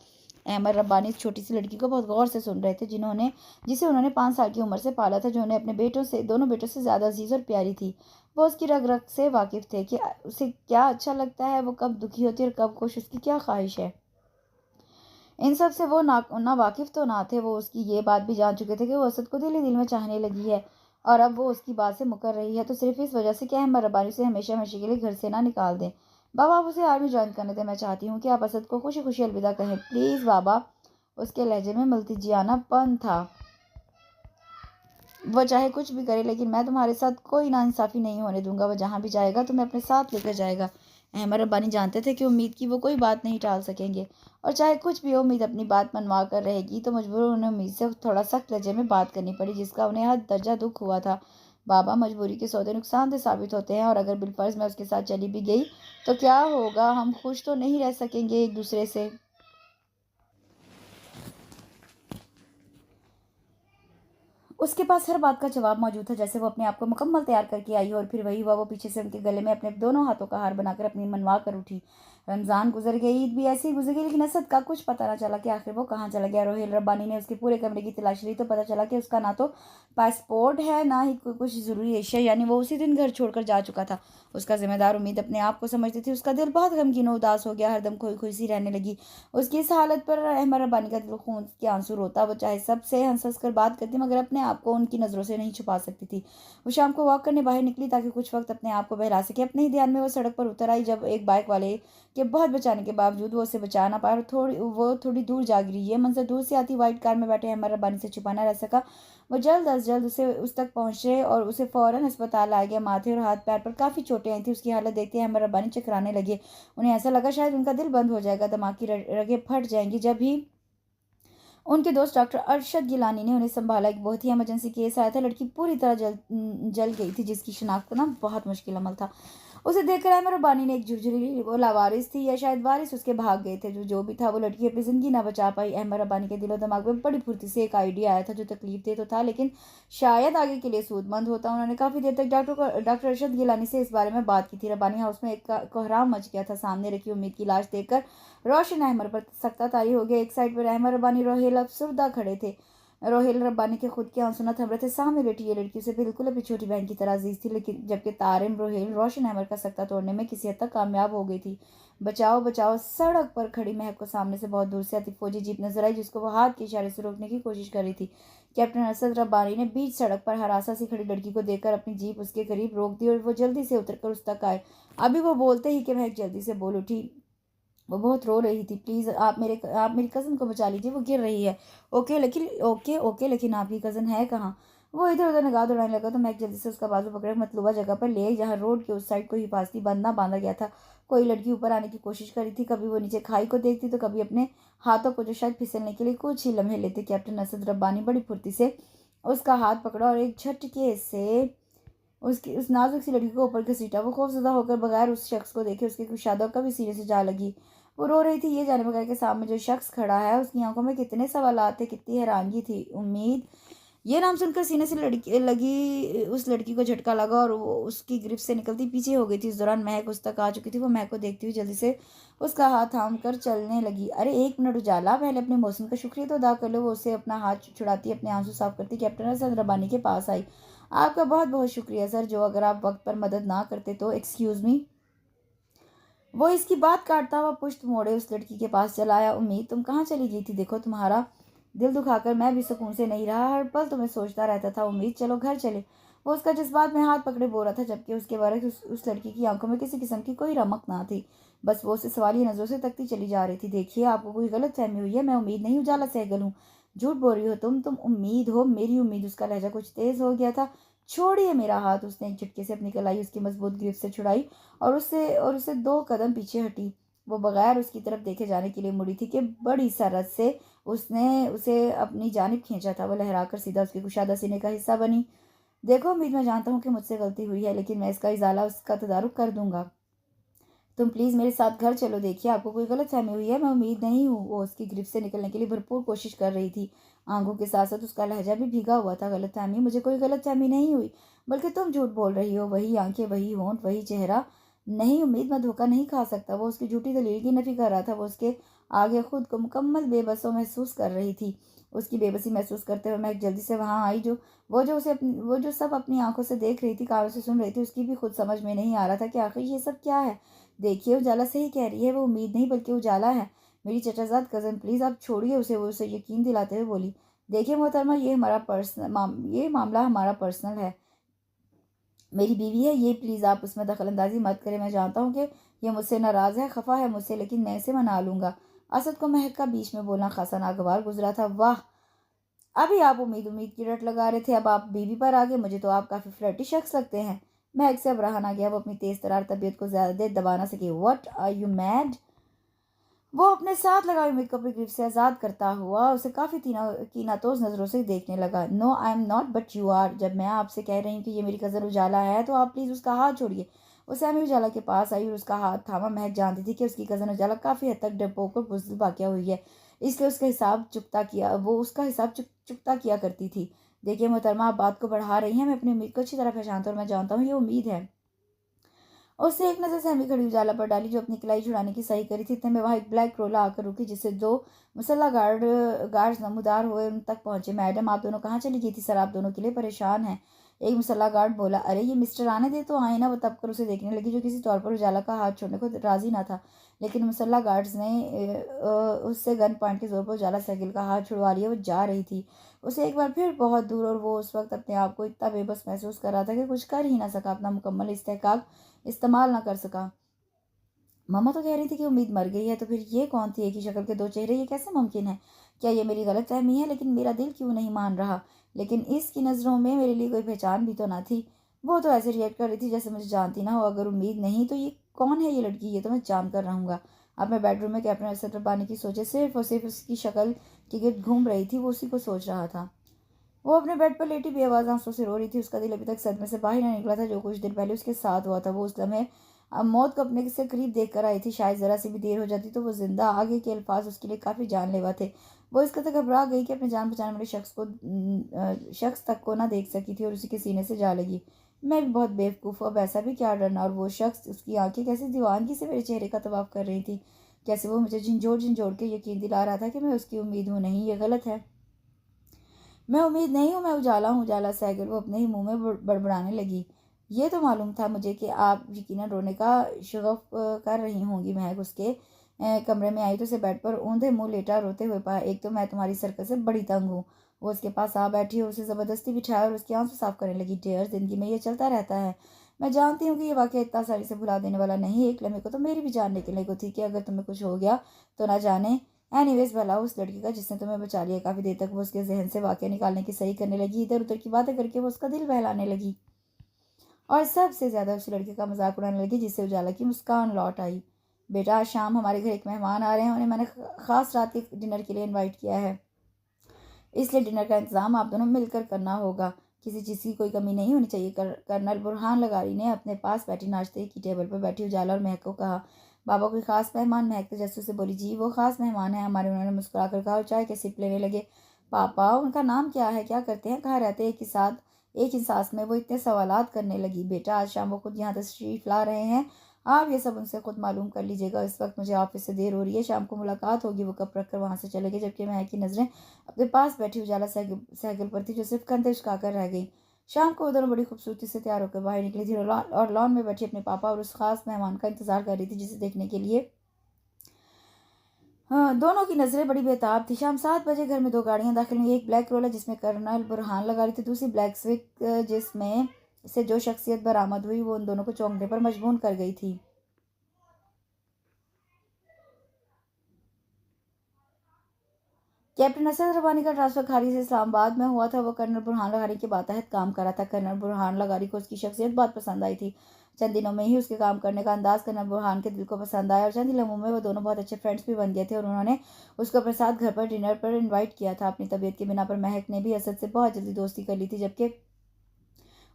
अहमद रब्बानी इस छोटी सी लड़की को बहुत गौर से सुन रहे थे, जिसे उन्होंने 5 साल की उम्र से पाला था, जो उन्हें अपने दोनों बेटों से ज़्यादा अजीज़ और प्यारी थी। वो उसकी रग रग से वाकिफ़ थे कि उसे क्या अच्छा लगता है, वो कब दुखी होती है और कब खुश, उसकी क्या ख्वाहिश है। इन सब से वो ना वाकिफ़ तो ना थे। वो उसकी ये बात भी जान चुके थे कि वो असद को दिल ही दिल में चाहने लगी है और अब वो उसकी बात से मुकर रही है तो सिर्फ इस वजह से कि अहमद रब्बानी उसे हमेशा हमेशा के लिए घर से ना निकाल दें। बाबा, आप उसे आर्मी ज्वाइन करने दें। मैं चाहती हूँ कि आप असद को खुशी खुशी अलविदा कहें, प्लीज़ बाबा। उसके लहजे में मल्तिजियानापन था। वो चाहे कुछ भी करे, लेकिन मैं तुम्हारे साथ कोई नाइंसाफ़ी नहीं होने दूंगा। वो जहाँ भी जाएगा तुम्हें अपने साथ लेकर जाएगा। अहमद रब्बानी जानते थे कि उम्मीद की वो कोई बात नहीं टाल सकेंगे और चाहे कुछ भी हो, उम्मीद अपनी बात मनवा कर रहेगी तो मजबूर उन्हें उम्मीद से थोड़ा सख्त लहजे में बात करनी पड़ी, जिसका उन्हें हद दर्जा दुख हुआ था। बाबा, मजबूरी के सौदे नुकसानदेह साबित होते हैं और अगर बिलफर्ज मैं उसके साथ चली भी गई तो क्या होगा? हम खुश तो नहीं रह सकेंगे एक दूसरे से। उसके पास हर बात का जवाब मौजूद था। जैसे वो अपने आप को मुकम्मल तैयार करके आई हो और फिर वही हुआ। वो पीछे से उनके गले में अपने दोनों हाथों का हार बनाकर अपनी मनवा कर उठी। रमज़ान गुजर गई, ईद भी ऐसे ही गुजर गई, लेकिन असद का कुछ पता ना चला कि आखिर वो कहाँ चला गया। रोहेल रब्बानी ने उसके पूरे कमरे की तलाशी ली तो पता चला कि उसका ना तो पासपोर्ट है, ना ही कुछ ज़रूरी एशिया, यानी वो उसी दिन घर छोड़कर जा चुका था। उसका जिम्मेदार उम्मीद अपने आप को समझती थी। उसका दिल बहुत गमगीन और उदास हो गया, हरदम खोई खोई सी रहने लगी। उसकी इस हालत पर अहमद रब्बानी का दिल खून के आंसू रोता। वो चाहे सबसे हंस हंस कर बात करती, मगर अपने आप को उनकी नज़रों से नहीं छुपा सकती थी। वो शाम को वॉक करने बाहर निकली ताकि कुछ वक्त अपने आप को बहला सके। अपने ही ध्यान में वो सड़क पर उतर आई जब एक बाइक वाले कि बहुत बचाने के बावजूद वो उसे बचा ना पाया और वो थोड़ी दूर जा गिरी। ये मंजर दूर से आती व्हाइट कार में बैठे अहमद रब्बानी से छुपा ना रह सका। वो जल्द अज जल्द उस तक पहुंचे और उसे फौरन अस्पताल लाया गया। माथे और हाथ पैर पर काफ़ी चोटें आई थी। उसकी हालत देखते ही अहमद रब्बानी चकराने लगे। उन्हें ऐसा लगा शायद उनका दिल बंद हो जाएगा, दिमाग की रगें फट जाएंगी। जब ही उनके दोस्त डॉक्टर अरशद गिलानी ने उन्हें संभाला। एक बहुत ही इमरजेंसी केस आया था। लड़की पूरी तरह जल गई थी, जिसकी शिनाख्त करना बहुत मुश्किल अमल था। उसे देखकर अहमद रब्बानी ने एक झुरझुरी, वो लावारिस थी या शायद वारिस उसके भाग गए थे। जो भी था, वो लड़की अपनी जिंदगी ना बचा पाई। अहमद रब्बानी के दिलो दिमाग में बड़ी फुर्ती से एक आइडिया आया था जो तकलीफ दे तो था, लेकिन शायद आगे के लिए सूदमंद होता। उन्होंने काफ़ी देर तक डॉक्टर अरशद गिलानी से इस बारे में बात की थी। रब्बानी हाउस में एक कोहराम मच गया था। सामने रखी उम्मीद की लाश देखकर रोशन अहमद पर सख्ता तारी हो गया। एक साइड पर अहमद रब्बानी रोहेल अफसरदा खड़े थे। रोहेल रब्बानी के खुद के आंसू न थम रहे थे। सामने बैठी ये लड़की उसे बिल्कुल अपनी छोटी बहन की तरह अजीज थी, लेकिन जबकि तारिम रोहेल रोशन अहमद का सख्ता तोड़ने में किसी हद तक कामयाब हो गई थी। बचाओ बचाओ। सड़क पर खड़ी महक को सामने से बहुत दूर से आती फौजी जीप नजर आई, जिसको वो हाथ के इशारे से रोकने की कोशिश कर रही थी। कैप्टन असद रब्बानी ने बीच सड़क पर हरासा सी खड़ी लड़की को देखकर अपनी जीप उसके करीब रोक दी और वो जल्दी से उतरकर उस तक आए। अभी वो बोलते ही कि महक जल्दी से बोल उठी। वो बहुत रो रही थी। प्लीज़ आप मेरी कज़न को बचा लीजिए, वो गिर रही है। ओके लेकिन आपकी कज़न है कहाँ? वो इधर उधर निगाह दौड़ाने लगा तो मैं जल्दी से उसका बाजू पकड़े मतलूबा जगह पर ले आई, जहाँ रोड के उस साइड कोई हिफाजती बंद ना बांधा गया था। कोई लड़की ऊपर आने की कोशिश कर रही थी। कभी वो नीचे खाई को देखती तो कभी अपने हाथों को जो शायद फिसलने के लिए कुछ ही लम्हे लेते। कैप्टन असद रब्बानी बड़ी फुर्ती से उसका हाथ पकड़ा और एक झटके से उसकी उस नाजुक सी लड़की को ऊपर घसीटा। वो खौफजदा होकर बगैर उस शख्स को देखे उसके कुशादों का भी सीने से जा लगी। वो रो रही थी, ये जाने बगैर के सामने जो शख्स खड़ा है उसकी आंखों में कितने सवालात थे, कितनी हैरानगी थी। उम्मीद, ये नाम सुनकर सीने से लड़की लगी उस लड़की को झटका लगा और वो उसकी ग्रिप से निकलती पीछे हो गई थी। इस दौरान महक उस तक आ चुकी थी। वो महक को देखती हुई जल्दी से उसका हाथ थाम कर चलने लगी। अरे एक मिनट उजाला, पहले अपने मौसम का शुक्रिया तो अदा कर लो। वो उसे अपना हाथ छुड़ाती अपने आंसू साफ करती कैप्टन असद रब्बानी के पास आई। आपका बहुत बहुत शुक्रिया सर, जो अगर आप वक्त पर मदद ना करते तो। Excuse me. वो इसकी बात काटता हुआ पुश्त मोड़े उस लड़की के पास चला आया। उम्मीद, तुम कहाँ चली गई थी? देखो तुम्हारा दिल दुखाकर मैं भी सुकून से नहीं रहा। हर पल तुम्हें सोचता रहता था। उम्मीद, चलो घर चले। वो उसका जज्बात में हाथ पकड़े बोल रहा था, जबकि उसके बारे उस लड़की की आंखों में किसी किस्म की कोई रमक ना थी। बस वो उसे सवालिया नजरों से तकती चली जा रही थी। देखिए, आपको कोई गलत फहमी हुई है। मैं उम्मीद नहीं, उजाला सहगल हूँ। झूठ बोल रही हो तुम उम्मीद हो। मेरी उम्मीद। उसका लहजा कुछ तेज हो गया था। छोड़िए मेरा हाथ। उसने एक झटके से अपनी कलाई उसकी मजबूत गिरफ्त से छुड़ाई और उसे 2 कदम पीछे हटी। वो बगैर उसकी तरफ देखे जाने के लिए मुड़ी थी कि बड़ी सरहद से उसने उसे अपनी जानिब खींचा था। वो लहराकर सीधा उसके कुशादा सीने का हिस्सा बनी। देखो उम्मीद, मैं जानता हूँ कि मुझसे गलती हुई है, लेकिन मैं इसका इजाला उसका तदारुक कर दूंगा। तुम प्लीज़ मेरे साथ घर चलो। देखिए, आपको कोई गलत फहमी हुई है। मैं उम्मीद नहीं हूँ। वो उसकी गिरफ्त से निकलने के लिए भरपूर कोशिश कर रही थी। आंखों के साथ साथ उसका लहजा भी भीगा हुआ था। गलत फहमी? मुझे कोई गलत फहमी नहीं हुई, बल्कि तुम झूठ बोल रही हो। वही आंखें, वही होंठ, वही चेहरा। नहीं उम्मीद, मैं धोखा नहीं खा सकता। वो उसकी झूठी दलील की नफी कर रहा था। वो उसके आगे खुद को मुकम्मल बेबसों महसूस कर रही थी। उसकी बेबसी महसूस करते हुए मैं जल्दी से वहां आई। वो जो सब अपनी आंखों से देख रही थी, कानों से सुन रही थी, उसकी भी खुद समझ में नहीं आ रहा था कि आखिर ये सब क्या है। देखिए, उजाला सही कह रही है। वो उम्मीद नहीं बल्कि उजाला है। मेरी चचाजाद कज़न, प्लीज़ आप छोड़िए उसे। वो उसे यकीन दिलाते हुए बोली, देखिए मोहतरमा, ये मामला हमारा पर्सनल है। मेरी बीवी है ये, प्लीज़ आप उसमें दखल अंदाजी मत करें। मैं जानता हूँ कि ये मुझसे नाराज़ है, खफा है मुझसे, लेकिन मैं इसे मना लूँगा। असद को महक का बीच में बोलना खासा नागवार गुजरा था। वाह, अभी आप उम्मीद उम्मीद की रट लगा रहे थे, अब आप बीवी पर आ गए। मुझे तो आप काफ़ी फ्लर्टी शख्स लगते हैं। महक से अब रहा ना गया। वो अपनी तेज़ तरार तबीयत को ज़्यादा देर दबा ना सकी। What are you mad? वो अपने साथ लगाए मेकअप की ग्रिप से आज़ाद करता हुआ उसे काफ़ी कीनातोज नज़रों से देखने लगा। No I am not, but you are. जब मैं आपसे कह रही हूँ कि ये मेरी कज़न उजाला है, तो आप प्लीज़ उसका हाथ छोड़िए। वो सैमी उजाला के पास आई और उसका हाथ थामा। महक जानती थी कि उसकी कज़न उजाला काफ़ी हद तक डरपोक और बुज़दिल वाक़या हुई है, इसलिए उसका हिसाब चुकता किया करती थी। देखिए मोहतरमा, आप बात को बढ़ा रही हैं। मैं अपनी उम्मीद को अच्छी तरह पहचानता हूँ और मैं जानता हूँ ये उम्मीद है। उसने एक नज़र सहमी खड़ी उजाला पर डाली, जो अपनी कलाई छुड़ाने की सही करी थी। इतने में वहाँ एक ब्लैक क्रोला आकर रुकी, जिससे 2 मुसल्ला गार्ड्स नमूदार हुए उन तक पहुंचे। मैडम, आप दोनों कहाँ चली गई थी? सर, आप दोनों के लिए परेशान हैं। एक मुसल्ला गार्ड बोला। अरे ये मिस्टर आने दे तो आए ना। वो तब कर उसे देखने लगी, जो किसी तौर पर उजाला का हाथ छोड़ने को राजी ना था, लेकिन मुसल्ला गार्ड्स ने उससे गन पॉइंट के जोर पर उजाला सहगिल का हाथ छुड़वा लिया। वो जा रही थी उसे एक बार फिर बहुत दूर, और वो उस वक्त अपने आप को इतना बेबस महसूस कर रहा था कि कुछ कर ही ना सका, अपना मुकम्मल इस्तेहकाक इस्तेमाल ना कर सका। मम्मा तो कह रही थी कि उम्मीद मर गई है, तो फिर ये कौन थी? एक ही शक्ल के दो चेहरे, ये कैसे मुमकिन है? क्या ये मेरी गलतफ़हमी है? लेकिन मेरा दिल क्यों नहीं मान रहा? लेकिन इसकी नज़रों में मेरे लिए कोई पहचान भी तो ना थी। वो तो ऐसे रिएक्ट कर रही थी जैसे मुझे जानती ना हो। अगर उम्मीद नहीं तो ये कौन है ये लड़की? ये तो मैं जान कर रहूँगा। अब मैं बेडरूम में कैप्टन अरशद रब्बानी की सोचे सिर्फ़ और सिर्फ़ उसकी शक्ल के गिर्द घूम रही थी, वो उसी को सोच रहा था। वो अपने बेड पर लेटी बेआवाज़ आँसू से रो रही थी। उसका दिल अभी तक सदमे से बाहर नहीं निकला था जो कुछ दिन पहले उसके साथ हुआ था। वो उस लम्हे मौत को अपने से करीब देख कर आई थी। शायद ज़रा सी भी देर हो जाती तो वो ज़िंदा आगे के अल्फाज उसके लिए काफ़ी जानलेवा थे। वो इस कदर घबरा गई कि अपनी जान बचाने वाले शख्स तक को ना देख सकी थी और उसी के सीने से जा लगी। मैं भी बहुत बेवकूफ़ हूँ, अब ऐसा भी क्या डरना? और वो शख्स, उसकी आँखें कैसे दीवानगी से मेरे चेहरे का तवाफ़ कर रही थी। कैसे वो मुझे झिंझोड़-झिंझोड़ के यकीन दिला रहा था कि मैं उसकी उम्मीद हूँ। नहीं, ये गलत है। मैं उम्मीद नहीं हूँ, मैं उजाला हूँ, उजाला सहगल वो अपने ही मुँह में बड़बड़ाने लगी। ये तो मालूम था मुझे कि आप यकीनन रोने का शगफ़ कर रही होंगी। महक उसके कमरे में आई तो उसे बेड पर औंधे मुँह लेटा रोते हुए पाया। एक तो मैं तुम्हारी सरकत से बड़ी तंग हूँ। वो उसके पास आ बैठी और उसे ज़बरदस्ती बिठाया और उसके आँसू साफ़ करने लगी। डियर, ज़िंदगी में ये चलता रहता है। मैं जानती हूँ कि ये वाक़या इतना आसानी से भुला देने वाला नहीं है। एक लम्हे को तो मेरी भी जान निकलने को थी कि अगर तुम्हें कुछ हो गया तो ना जाने। एनीवेज़, भला उस लड़की का जिसने तुम्हें बचा लिया। काफ़ी देर तक वो उसके ज़हन से वाक़या निकालने की सही करने लगी। इधर-उधर की बातें करके वो उसका दिल बहलाने लगी और सबसे ज़्यादा उस लड़के का मज़ाक उड़ाने लगी जिससे उजाला की मुस्कान लौट आई। बेटा, आज शाम हमारे घर एक मेहमान आ रहे हैं। उन्हें मैंने ख़ास रात के डिनर के लिए इनवाइट किया है। इसलिए डिनर का इंतज़ाम आप दोनों मिलकर करना होगा। किसी चीज़ की कोई कमी नहीं होनी चाहिए। कर्नल बुरहान लगारी ने अपने पास बैठी नाश्ते की टेबल पर बैठी उजाला और महक को कहा। बाबा कोई ख़ास मेहमान? महक तेजस्वी से बोली। जी, वो ख़ास मेहमान है हमारे। उन्होंने मुस्कुरा कर कहा और चाय के सिप लेने लगे। पापा, उनका नाम क्या है? क्या करते हैं? कहाँ रहते हैं? एक ही सांस में वो इतने सवालात करने लगी। बेटा, आज शाम वो खुद यहाँ तशरीफ़ ला रहे हैं। आप ये सब उनसे खुद मालूम कर लीजिएगा। इस वक्त मुझे ऑफिस से देर हो रही है। शाम को मुलाकात होगी। वो कप रख कर वहाँ से चले गए जबकि महक की नज़रें अपने पास बैठी उजाला साइकिल पर थी जो सिर्फ कंधे उचकाकर रह गई। शाम को वो दोनों बड़ी खूबसूरती से तैयार होकर बाहर निकली थी और लॉन में बैठी अपने पापा और उस खास मेहमान का इंतजार कर रही थी जिसे देखने के लिए हाँ, दोनों की नज़रें बड़ी बेताब थी। शाम 7 बजे घर में दो गाड़ियां दाखिल हुई। एक ब्लैक रोला जिसमें कर्नल बुरहान लगा रही थी, दूसरी ब्लैक स्विक जिसमें से जो शख्सियत बरामद हुई वो उन दोनों को चौंकने पर मजबूर कर गई थी। कैप्टन असद रबानी का ट्रांसफर खारी से इस्लामाबाद में हुआ था। वो कर्नल बुरहान लगारी के बातहत काम कर रहा था। कर्नल बुरहान लगारी को उसकी शख्सियत बहुत पसंद आई थी। चंद दिनों में ही उसके काम करने का अंदाज कर्नल बुरहान के दिल को पसंद आया और चंद ही लम्हों में वो दोनों बहुत अच्छे फ्रेंड्स भी बन गए थे और उन्होंने उसको अपने साथ घर पर डिनर पर इन्वाइट किया था। अपनी तबीयत की बिना पर महक ने भी असद से बहुत जल्दी दोस्ती कर ली थी जबकि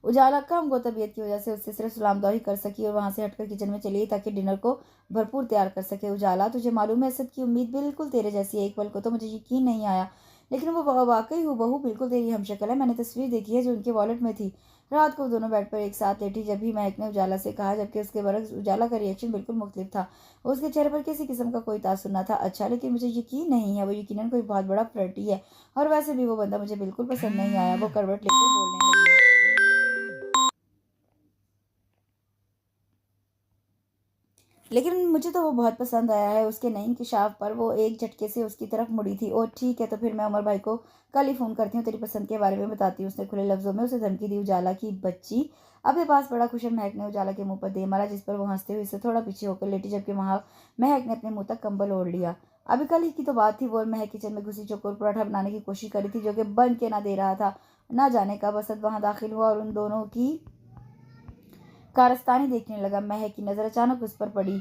उजाला कम गो तबीयत की वजह से उससे सिर्फ सलाम-दुआ कर सकी और वहाँ से हटकर किचन में चली गई ताकि डिनर को भरपूर तैयार कर सके। उजाला, तुझे मालूम है असद की उम्मीद बिल्कुल तेरे जैसी है। एक पल को तो मुझे यकीन नहीं आया, लेकिन वो वाक़ई हूबहू बिल्कुल तेरी हमशक्ल है। मैंने तस्वीर देखी है जो उनके वॉलेट में थी। रात को वो दोनों बेड पर एक साथ लेटी जब भी महक ने उजाला से कहा, जबकि उसके बरक्स उजाला का रिएक्शन बिल्कुल मुख्तलिफ था। उसके चेहरे पर किसी किस्म का कोई तासुर न था। अच्छा, लेकिन मुझे यकीन नहीं है, वो यकीनन कोई बहुत बड़ा फ्लर्टी है और वैसे भी वो बंदा मुझे बिल्कुल पसंद नहीं आया। वो करवट लेकर बोलने लगी। लेकिन मुझे तो वो बहुत पसंद आया है। उसके नई इंकिशाफ़ पर वो एक झटके से उसकी तरफ मुड़ी थी। ओह! ठीक है, तो फिर मैं उमर भाई को कल ही फ़ोन करती हूँ, तेरी पसंद के बारे में बताती हूँ। उसने खुले लफ्ज़ों में उसे धमकी दी। उजाला की बच्ची अपने पास बड़ा खुशन महक ने उजाला के मुँह पर दे मारा, जिस पर वो हँसते हुए उससे थोड़ा पीछे होकर लेटी जबकि वहाँ महक ने अपने मुँह तक कंबल ओढ़ लिया। अभी कल ही की तो बात थी। वो और महक किचन में घुसी चौकोर पराठा बनाने की कोशिश कर रही थी जो कि बन के ना दे रहा था। ना जाने कब असद वहाँ दाखिल हुआ और उन दोनों की कारस्तानी देखने लगा। महक की नज़र अचानक उस पर पड़ी।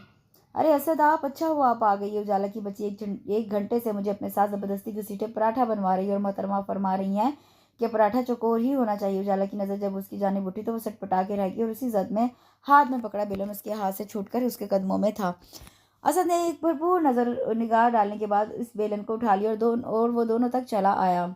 अरे असद, आप, अच्छा हुआ आप आ गई। है उजाला की बच्ची एक घंटे से मुझे अपने साथ ज़बरदस्ती घसीटे पराठा बनवा रही है और मोहतरमा फरमा रही हैं कि पराठा चौकोर ही होना चाहिए। उजाला की नज़र जब उसकी जानिब उठी तो वो सटपटा के रह गई और उसी जद में हाथ में पकड़ा बेलन उसके हाथ से छूटकर उसके कदमों में था। असद ने एक भरपूर नज़र निगाह डालने के बाद इस बेलन को उठा लिया और वो दोनों तक चला आया।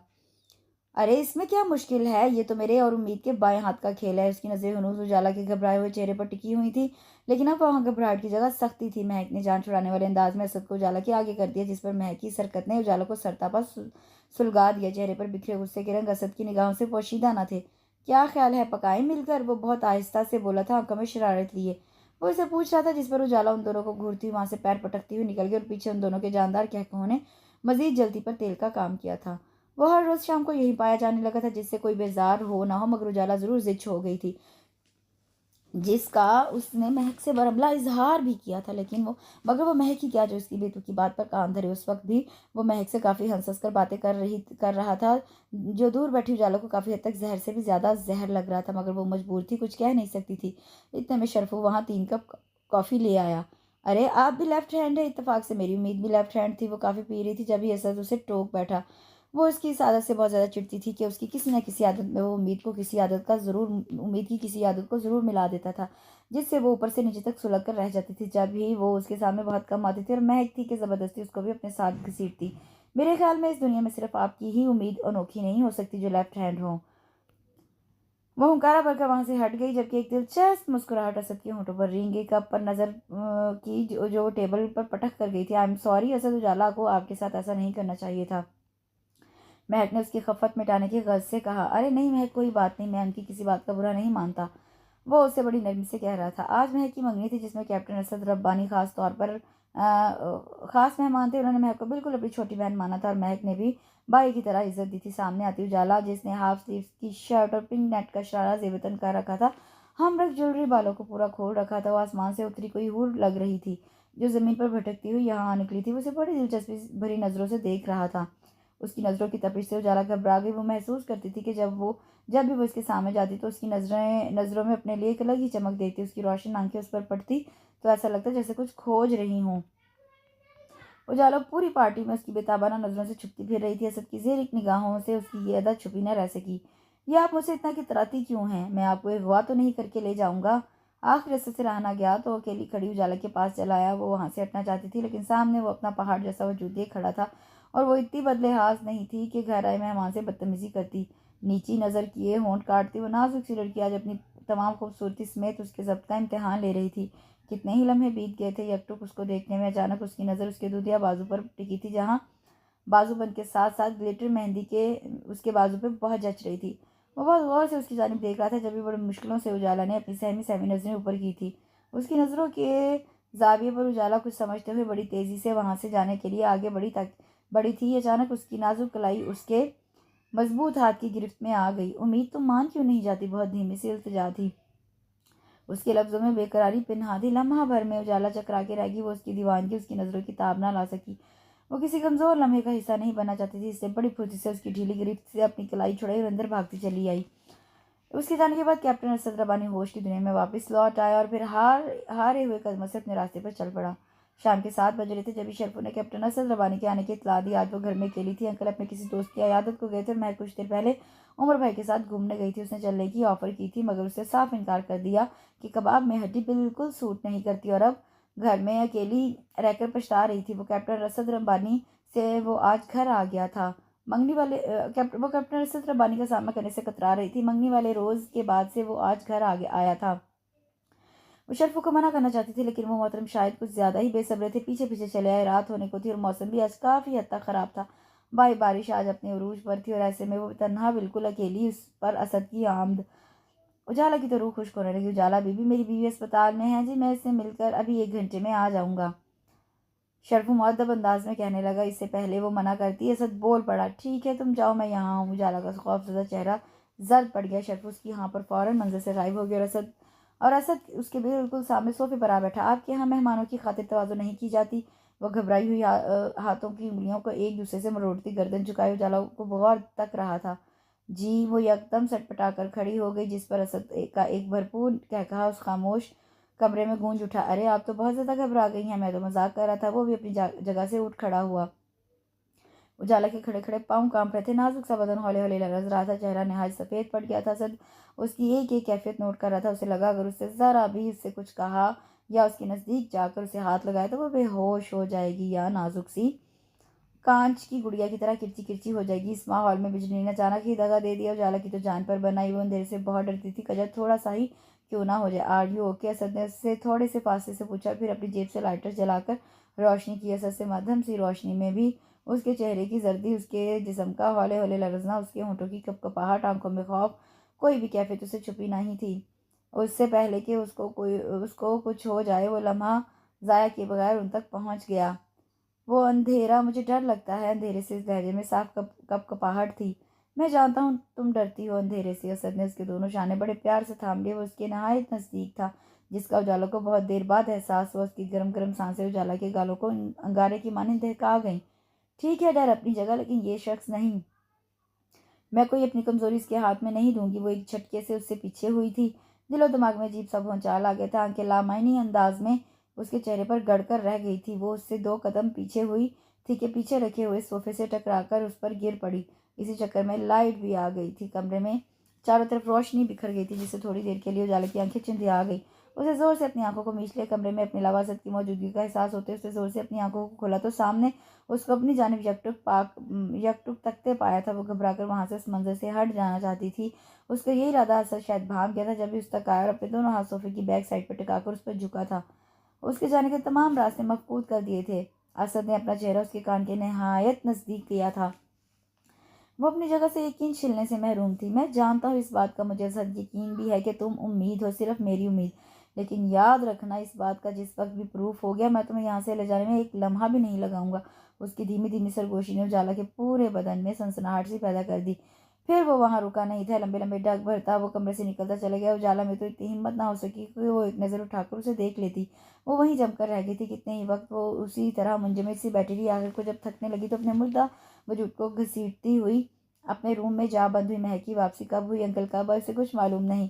अरे, इसमें क्या मुश्किल है? ये तो मेरे और उम्मीद के बाएं हाथ का खेल है। उसकी नज़रें हनूज़ उजाला के घबराए हुए चेहरे पर टिकी हुई थी, लेकिन अब वहाँ घबराहट की जगह सख्ती थी। महक ने जान छुड़ाने वाले अंदाज में असद को उजाला के आगे कर दिया, जिस पर महक की सरकत ने उजाला को सरतापा सुलगा दिया। चेहरे पर बिखरे गुस्से के रंग असद की निगाहों से पोशीदा न थे। क्या ख्याल है, पकाएं मिलकर? वो बहुत आहिस्ता से बोला था, आंखों में शरारत लिए। वो इसे पूछ रहा था, जिस पर उजाला उन दोनों को घूरती वहाँ से पैर पटकती हुई निकल गई और पीछे उन दोनों के जानदार कहकहों ने मजीद जल्दी पर तेल का काम किया था। वो हर रोज़ शाम को यहीं पाया जाने लगा था, जिससे कोई बेजार हो ना हो, मगर उजाला ज़रूर ज़िद हो गई थी। जिसका उसने महक से बरमला इजहार भी किया था, लेकिन मगर वो महक ही क्या जो उसकी बेतुकी बात पर कान धरे। उस वक्त भी वो महक से काफ़ी हंस कर बातें कर रहा था, जो दूर बैठी उजाला को काफ़ी हद तक जहर से भी ज़्यादा जहर लग रहा था, मगर वो मजबूर थी, कुछ कह नहीं सकती थी। इतने में शरफू वहाँ 3 कप कॉफ़ी ले आया। अरे आप भी लेफ्ट हैंड है? इत्तेफाक से मेरी उम्मीद भी लेफ्ट हैंड थी। वो काफ़ी पी रही थी जब ही असद उसे टोक बैठा। वो उसकी इस आदत से बहुत ज़्यादा चिढ़ती थी कि उसकी किसी न किसी आदत में वो उम्मीद की किसी आदत को ज़रूर मिला देता था, जिससे वो ऊपर से नीचे तक सुलग कर रह जाती थी। जब भी वो उसके सामने बहुत कम आती थी और महक थी कि ज़बरदस्ती उसको भी अपने साथ घसीटती। मेरे ख्याल में इस दुनिया में सिर्फ आपकी ही उम्मीद अनोखी नहीं हो सकती जो लेफ्ट हैंड हो। वो हुंकारा भरकर वहां से हट गई, जबकि एक दिलचस्प मुस्कुराहट असद के होठों पर रेंगे कप पर नजर की, जो टेबल पर पटक कर गई थी। आई एम सॉरी असद, उजाला को आपके साथ ऐसा नहीं करना चाहिए था। महक ने उसकी खफत मिटाने की गर्ज से कहा। अरे नहीं महक, कोई बात नहीं, मैं उनकी किसी बात का बुरा नहीं मानता। वो उससे बड़ी नरमी से कह रहा था। आज महक की मंगनी थी, जिसमें कैप्टन असद रब्बानी खास तौर पर खास मेहमान थे। उन्होंने महक को बिल्कुल अपनी छोटी बहन माना था और महक ने भी भाई की तरह इज्जत दी थी। सामने आती उजाला, जिसने हाफ स्लीव्स की शर्ट और पिंक नेट का शरारा जेबतन कर रखा था, हम रख ज्वेलरी, बालों को पूरा खोल रखा था। वो आसमान से उतरी कोई हूर लग रही थी, जो जमीन पर भटकती हुई यहाँ निकली थी। वो उसे बड़ी दिलचस्पी भरी नजरों से देख रहा था। उसकी नज़रों की तपिश से उजाला घबरा गई। वो महसूस करती थी कि जब भी वो इसके सामने जाती तो उसकी नज़रों में अपने लिए एक अलग ही चमक देखती। उसकी रोशन आंखें उस पर पड़ती तो ऐसा लगता जैसे कुछ खोज रही हूँ। उजाला पूरी पार्टी में उसकी बेताबाना नज़रों से छुपती फिर रही थी। असद की ज़ेरिक निगाहों से उसकी ये अदा छुपी न रह सकी। ये आप मुझसे इतना कितराती क्यों हैं? मैं आपको अगवा तो नहीं करके ले जाऊंगा। आखिर असद से रहा ना गया तो अकेली खड़ी उजाला के पास चला आया। वो वहां से हटना चाहती थी, लेकिन सामने वो अपना पहाड़ जैसा वजूद देख खड़ा था, और वो इतनी बदलेहाज नहीं थी कि घर आए मेहमान से बदतमीजी करती। नीची नज़र किए होंठ काटती वो नाजुक सी लड़की आज अपनी तमाम खूबसूरती समेत उसके जब्त का इम्तिहान ले रही थी। कितने ही लम्हे बीत गए थे यकटुक उसको देखने में। अचानक उसकी नज़र उसके दूधिया बाजू पर टिकी थी, जहाँ बाजूबंद के साथ साथ ग्लिटर मेहंदी के उसके बाजू पे बहुत जच रही थी। वो बहुत गौर से उसकी जानिब देख रहा था, जब भी बड़ी मुश्किलों से उजाला ने अपनी सहमी सहमी नज़रें ऊपर की थी। उसकी नज़रों के जाविये पर उजाला कुछ समझते हुए बड़ी तेज़ी से वहां से जाने के लिए आगे बड़ी थी। अचानक उसकी नाजुक कलाई उसके मजबूत हाथ की गिरफ्त में आ गई। उम्मीद तुम मान क्यों नहीं जाती? बहुत धीमी सी इल्तिजा थी उसके लफ्जों में। बेकरारी पिन्हा थी। लम्हा भर में उजाला चकरा के रह गई। वो उसकी दीवानगी, उसकी नज़रों की ताब ना ला सकी। वो किसी कमज़ोर लम्हे का हिस्सा नहीं बनना चाहती थी, इससे बड़ी फुर्ती से उसकी ढीली गिरफ्त से अपनी कलाई छुड़ाई और अंदर भागती चली आई। उसके जाने के बाद कैप्टन असद रबानी होश की दुनिया में वापस लौट आया और फिर हारे हुए कदमों से अपने रास्ते पर चल पड़ा। शाम के 7 बज रहे थे जब शरफू ने कैप्टन असद रबानी के आने की इतला दी। आज वो घर में अकेली थी। अंकल अपने किसी दोस्त की अयादत को गए थे और मैं कुछ देर पहले उमर भाई के साथ घूमने गई थी। उसने चलने की ऑफर की थी, मगर उससे साफ इनकार कर दिया कि कबाब में हड्डी बिल्कुल सूट नहीं करती, और अब घर में अकेली रहकर पछता रही थी। वो कैप्टन असद रबानी से वो आज घर आ गया था। वो कैप्टन असद रबानी का सामना करने से कतरा रही थी। मंगनी वाले रोज के बाद से वो आज घर आया था। वो शर्फू को मना करना चाहती थी, लेकिन वो मोहतरम शायद कुछ ज्यादा ही बेसब्रे थे। पीछे पीछे चले आए। रात होने को थी और मौसम भी आज काफी हद तक खराब था। भाई बारिश आज अपने उरूज पर थी, और ऐसे में वो तन्हा बिल्कुल अकेली उस पर असद की आमद। उजाला की तो रूह खुश्क होने लगी। उजाला बीबी, मेरी बीवी अस्पताल में है जी, मैं इससे मिलकर अभी 1 घंटे में आ जाऊंगा। शरफू मुअद्दब अंदाज में कहने लगा। इससे पहले वो मना करती असद बोल पड़ा। ठीक है तुम जाओ, मैं यहाँ हूँ। उजाला का खौफजदा चेहरा जर्द पड़ गया। शरफू उसकी यहाँ पर फौरन मंजर से गायब हो गया, और असद उसके बिल्कुल सामने सोफे पर आ बैठा। आपके यहाँ मेहमानों की खातिर तवाज़ो नहीं की जाती? वह घबराई हुई हाथों की उंगलियों को एक दूसरे से मरोड़ती गर्दन झुकाए उजाला को गौर तक रहा था। जी। वो यकदम सटपटा कर खड़ी हो गई, जिस पर असद का एक भरपूर कहकहा उस खामोश कमरे में गूंज उठा। अरे आप तो बहुत ज्यादा घबरा गई हैं, मैं तो मजाक कर रहा था। वो भी अपनी जगह से उठ खड़ा हुआ। उजाला के खड़े खड़े पाँव कांप रहे थे। नाजुक सा बदन हौले हौले लरज रहा था। चेहरा नहायत सफ़ेद पड़ गया था। सद उसकी एक एक कैफियत नोट कर रहा था। उसे लगा अगर उससे ज़रा भी उससे कुछ कहा या उसके नज़दीक जाकर उसे हाथ लगाया तो वो बेहोश हो जाएगी या नाजुक सी कांच की गुड़िया की तरह किरची किरची हो जाएगी। इस माहौल में बिजली ने अचानक ही दगा दे दिया। उजाला की तो जान पर बनाई। वो अंधेरे से बहुत डरती थी। कजर थोड़ा सा ही क्यों ना हो जाए। Are you okay? असद ने उससे थोड़े से फासले से पूछा, फिर अपनी जेब से लाइटर जलाकर रोशनी की। असद से मध्यम सी रोशनी में भी उसके चेहरे की जर्दी, उसके जिस्म का हौले हौले लरजना, उसके होंठों की कपकपाहट, आंखों में खौफ, कोई भी कैफियत उसे छुपी नहीं थी। उससे पहले कि उसको कुछ हो जाए, वो लम्हा ज़ाया किए बगैर उन तक पहुंच गया। वो अंधेरा, मुझे डर लगता है। अंधेरे से इस लहजे में साफ कपकपाहट थी। मैं जानता हूँ तुम डरती हो अंधेरे से। असद ने उसके दोनों शाने बड़े प्यार से थाम लिए। वो उसके नहायत नज़दीक था, जिसका उजाला को बहुत देर बाद एहसास हुआ। उसकी गर्म गर्म सांसें उजाला के गालों को अंगारे की माने दहका गईं। ठीक है, डर अपनी जगह, लेकिन ये शख्स नहीं। मैं कोई अपनी कमजोरी इसके हाथ में नहीं दूंगी। वो एक झटके से उससे पीछे हुई थी। दिलो दिमाग में अजीब सा भौचाल आ गया था। आंखें लामानी अंदाज में उसके चेहरे पर गड़कर रह गई थी। वो उससे 2 कदम पीछे हुई थी कि पीछे रखे हुए सोफे से टकराकर उस पर गिर पड़ी। इसी चक्कर में लाइट भी आ गई थी। कमरे में चारों तरफ रोशनी बिखर गई थी, जिससे थोड़ी देर के लिए उजाले की आंखें चिंधिया आ गई। उसे जोर से अपनी आंखों को मीच लिया। कमरे में अपनी लवाजत की मौजूदगी का एहसास होते उसे जोर से अपनी आंखों को खोला तो सामने उसको अपनी जानिब यकटुक तकते पाया था। वो घबराकर वहां से उस मंजर से हट जाना चाहती थी। उसका यही इरादा असर शायद भाग गया था जब भी उस तक आया और अपने दोनों हाथ सोफे की बैक साइड पर टिकाकर उस पर झुका था। उसके जाने के तमाम रास्ते मफकूद कर दिए थे। असद ने अपना चेहरा उसके कान के नहायत नजदीक किया था। वो अपनी जगह से यकीन छिलने से महरूम थी। मैं जानता हूँ इस बात का, मुझे सद यकीन भी है कि तुम उम्मीद हो, सिर्फ मेरी उम्मीद। लेकिन याद रखना इस बात का, जिस वक्त भी प्रूफ हो गया मैं तुम्हें यहाँ से ले जाने में एक लम्हा भी नहीं लगाऊंगा। उसकी धीमी धीमी सरगोशी ने उजाला के पूरे बदन में सनसनाहट सी पैदा कर दी। फिर वो वहां रुका नहीं था। लंबे लंबे डग भरता वो कमरे से निकलता चला गया। उजाला में तो इतनी हिम्मत ना हो सकी कि वो एक नज़र उठाकर उसे देख लेती। वो वहीं जमकर रह गई थी। कितने ही वक्त वो उसी तरह मुंजमद सी बैठी रही। आखिर को जब थकने लगी तो अपने मुर्दा वजूद को घसीटती हुई अपने रूम में जा बंद हुई। महक की वापसी कब हुई, अंकल कब आए, उसे कुछ मालूम नहीं।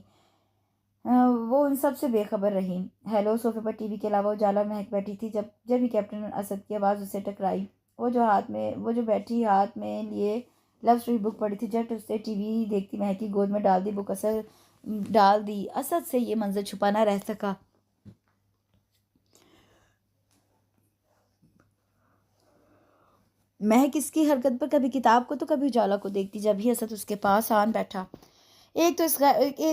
वो उन सब से बेखबर रही। हेलो, सोफे पर टीवी के अलावा उजाला महक बैठी थी। जब जब ही कैप्टन असद की आवाज़ उसे टकराई, वो जो बैठी हाथ में लिए लव स्टोरी बुक पड़ी थी, झट उससे टीवी देखती महक की गोद में डाल दी बुक। असद डाल दी। असद से ये मंजर छुपा ना रह सका। महक इसकी हरकत पर कभी किताब को तो कभी उजाला को देखती। जब ही असद उसके पास आन बैठा, एक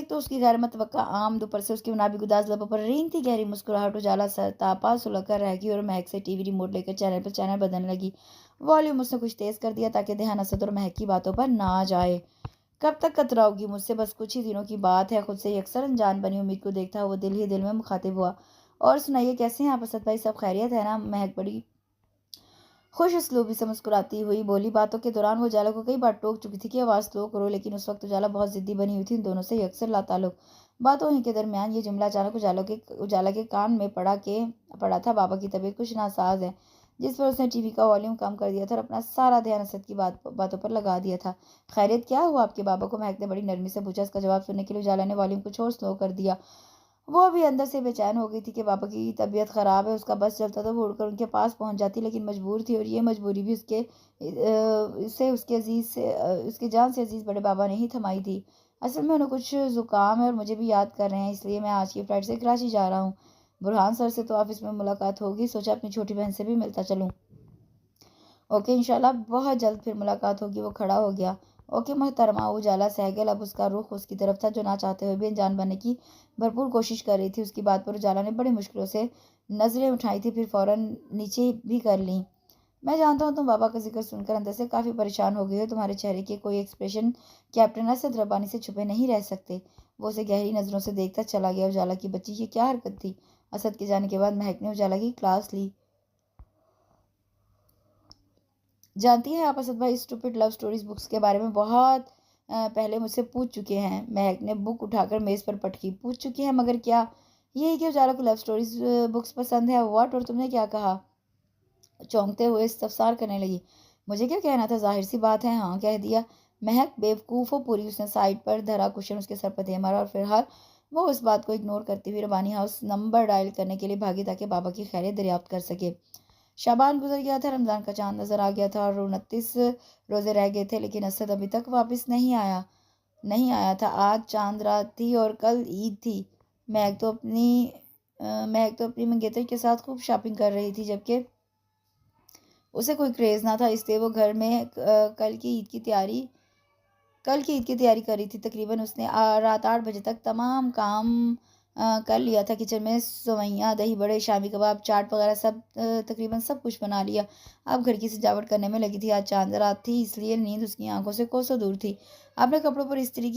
तो उसकी गैर मतवक्का आमद, ऊपर से उसकी मुनाबिक उदास लबों पर रेंगती गहरी मुस्कुराहट। उजाला सरतापा सुलग कर रह गई और महक से टीवी रिमोट लेकर चैनल पर चैनल बदलने लगी। वॉल्यूम उसने कुछ तेज कर दिया ताकि ध्यान असद और महक की बातों पर ना जाए। कब तक कतराओगी मुझसे? बस कुछ ही दिनों की बात है। खुद से ही अक्सर अनजान बनी उम्मीद को देखता हुआ दिल ही दिल में मुखातिब हुआ। और सुनाइए, कैसे हैं आप असद भाई? सब खैरियत है ना? महक बड़ी खुश उसलूबी से मुस्कुराती हुई बोली। बातों के दौरान वो उजाला को कई बार टोक चुकी थी कि आवाज़ स्लो करो, लेकिन उस वक्त उजाला बहुत जिद्दी बनी हुई थी। इन दोनों से ही अक्सर लाताल्लुक बातों ही के दरमियान ये जुमला अचानक उजाला के कान में पड़ा था। बाबा की तबीयत कुछ नासाज है, जिस पर उसने टीवी का वॉल्यूम कम कर दिया था और अपना सारा ध्यान असद की बातों पर लगा दिया था। खैरियत क्या हुआ आपके बाबा को? महक ने बड़ी नरमी से पूछा। इसका जवाब सुनने के लिए उजाला ने वॉल्यूम कुछ और स्लो कर दिया। वो अभी अंदर से बेचैन हो गई थी कि पापा की तबीयत ख़राब है। उसका बस चलता तो वो उड़कर उनके पास पहुंच जाती, लेकिन मजबूर थी। और ये मजबूरी भी उसके जान से अजीज़ बड़े बाबा ने ही थमाई थी। असल में उन्हें कुछ ज़ुकाम है और मुझे भी याद कर रहे हैं, इसलिए मैं आज की फ़्लाइट से कराची जा रहा हूँ। बुरहान सर से तो ऑफिस में मुलाकात होगी, सोचा अपनी छोटी बहन से भी मिलता चलूँ। ओके, इंशाल्लाह बहुत जल्द फिर मुलाकात होगी। वो खड़ा हो गया। ओके मोहतरमा। उजाला सहगल अब उसका रुख उसकी तरफ था, जो ना चाहते हुए भी अनजान बनने की भरपूर कोशिश कर रही थी। उसकी बात पर उजाला ने बड़ी मुश्किलों से नज़रें उठाई थी, फिर फ़ौरन नीचे भी कर लीं। मैं जानता हूँ तुम बाबा का जिक्र सुनकर अंदर से काफ़ी परेशान हो गई हो। तुम्हारे चेहरे के कोई एक्सप्रेशन कैप्टन असद रब्बानी से छुपे नहीं रह सकते। वो उसे गहरी नज़रों से देखता चला गया। उजाला की बच्ची की क्या हरकत थी? असद के जाने के बाद महक ने उजाला की क्लास ली। जानती हैं आप असद भाई, स्टूपिड लव स्टोरीज बुक्स के बारे में बहुत पहले मुझसे पूछ चुके हैं। महक ने बुक उठाकर मेज़ पर पटकी। पूछ चुकी हैं, मगर क्या? यही कि उजाला को लव स्टोरीज बुक्स पसंद है। व्हाट? और तुमने क्या कहा? चौंकते हुए इस्तफसार करने लगी। मुझे क्या कहना था? जाहिर सी बात है हाँ कह दिया। महक बेवकूफ़ हो पूरी। उसने साइड पर धरा कुशन उसके सर पर दे मारा और फिलहाल वो उस बात को इग्नोर करती हुई रबानी हाउस नंबर डायल करने के लिए भागी ताकि बाबा की खैरियत दरियाफ्त कर सके। शाबान गुजर गया था, रमज़ान का चांद नज़र आ गया था और 29 रोज़े रह गए थे, लेकिन असद अभी तक वापस नहीं आया था। आज चांद रात थी और कल ईद थी। महक तो अपनी मंगेतर के साथ खूब शॉपिंग कर रही थी, जबकि उसे कोई क्रेज़ ना था। इसलिए वो घर में कल की ईद की तैयारी कर रही थी। तकरीबन उसने रात 8 बजे तक तमाम काम कर लिया था। किचन में सेवइयाँ, दही बड़े, शामी कबाब, चाट वगैरह तकरीबन सब कुछ बना लिया। अब घर की सजावट करने में लगी थी। आज चांद रात थी, इसलिए नींद उसकी आंखों से कोसों दूर थी। अपने कपड़ों पर इस्त्री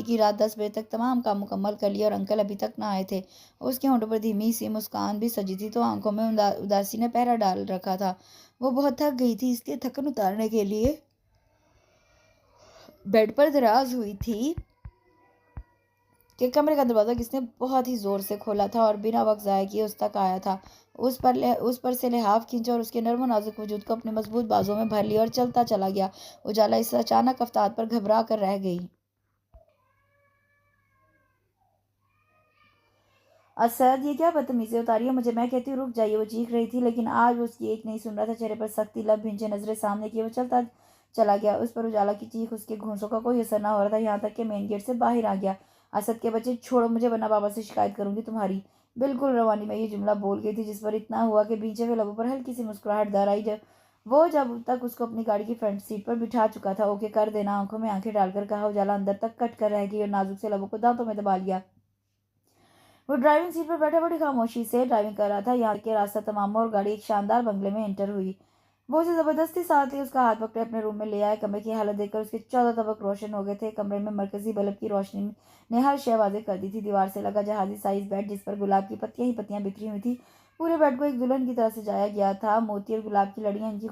की। रात 10 बजे तक तमाम काम मुकम्मल कर लिया और अंकल अभी तक ना आए थे। उसके होंठों पर धीमी सी मुस्कान भी सजी थी, तो आंखों में उदासी ने पहरा डाल रखा था। वो बहुत थक गई थी, इसलिए थकन उतारने के लिए बेड पर दराज हुई थी कि कमरे का दरवाज़ा किसने बहुत ही ज़ोर से खोला था और बिना वक्त ज़ाया किए उस तक आया था। उस पर से लिहाफ खींचा और उसके नर्म नाजुक वजूद को अपने मजबूत बाजुओं में भर लिया और चलता चला गया। उजाला इस अचानक अफ्तार पर घबरा कर रह गई। असद, ये क्या बदतमीजी उतारी है मुझे, मैं कहती हूँ रुक जाइए। वो चीख रही थी लेकिन आज वो उसकी एक नहीं सुन रहा था। चेहरे पर सख्ती, लब भिंचे, नजरें सामने किए वो चलता चला गया। उस पर उजाला की चीख, उसके घूंसों का कोई असर ना हो रहा था, यहाँ तक कि मेन गेट से बाहर आ गया। असद के बच्चे, छोड़ो मुझे वरना बाबा से शिकायत करूंगी तुम्हारी। बिल्कुल रवानी में ये जुमला बोल गई थी जिस पर इतना हुआ कि बीचे हुए लबों पर हल्की सी मुस्कुराहट दर आई। जब तक उसको अपनी गाड़ी की फ्रंट सीट पर बिठा चुका था। ओके कर देना, आंखों में आंखें डालकर कहा। उजाला अंदर तक कट कर रह गई और नाजुक से लबों को दांतों में दबा लिया। वो ड्राइविंग सीट पर बैठा बड़ी खामोशी से ड्राइविंग कर रहा था। यहाँ के रास्ता तमाम और गाड़ी एक शानदार बंगले में एंटर हुई। वो उसे जबरदस्ती साथ ही उसका हाथ पकड़े अपने रूम में ले आए। कमरे की हालत देखकर उसके 14 तबक रोशन हो गए थे। कमरे में मरकजी बल्ब की रोशनी ने हर शय वाज़ेह कर दी थी। दीवार से लगा जहाजी साइज बेड जिस पर गुलाब की पत्तियां ही पत्तियां बिखरी हुई थी। पूरे बेड को एक दुल्हन की तरह सजाया गया था। मोती और गुलाब की लड़ियां उनकी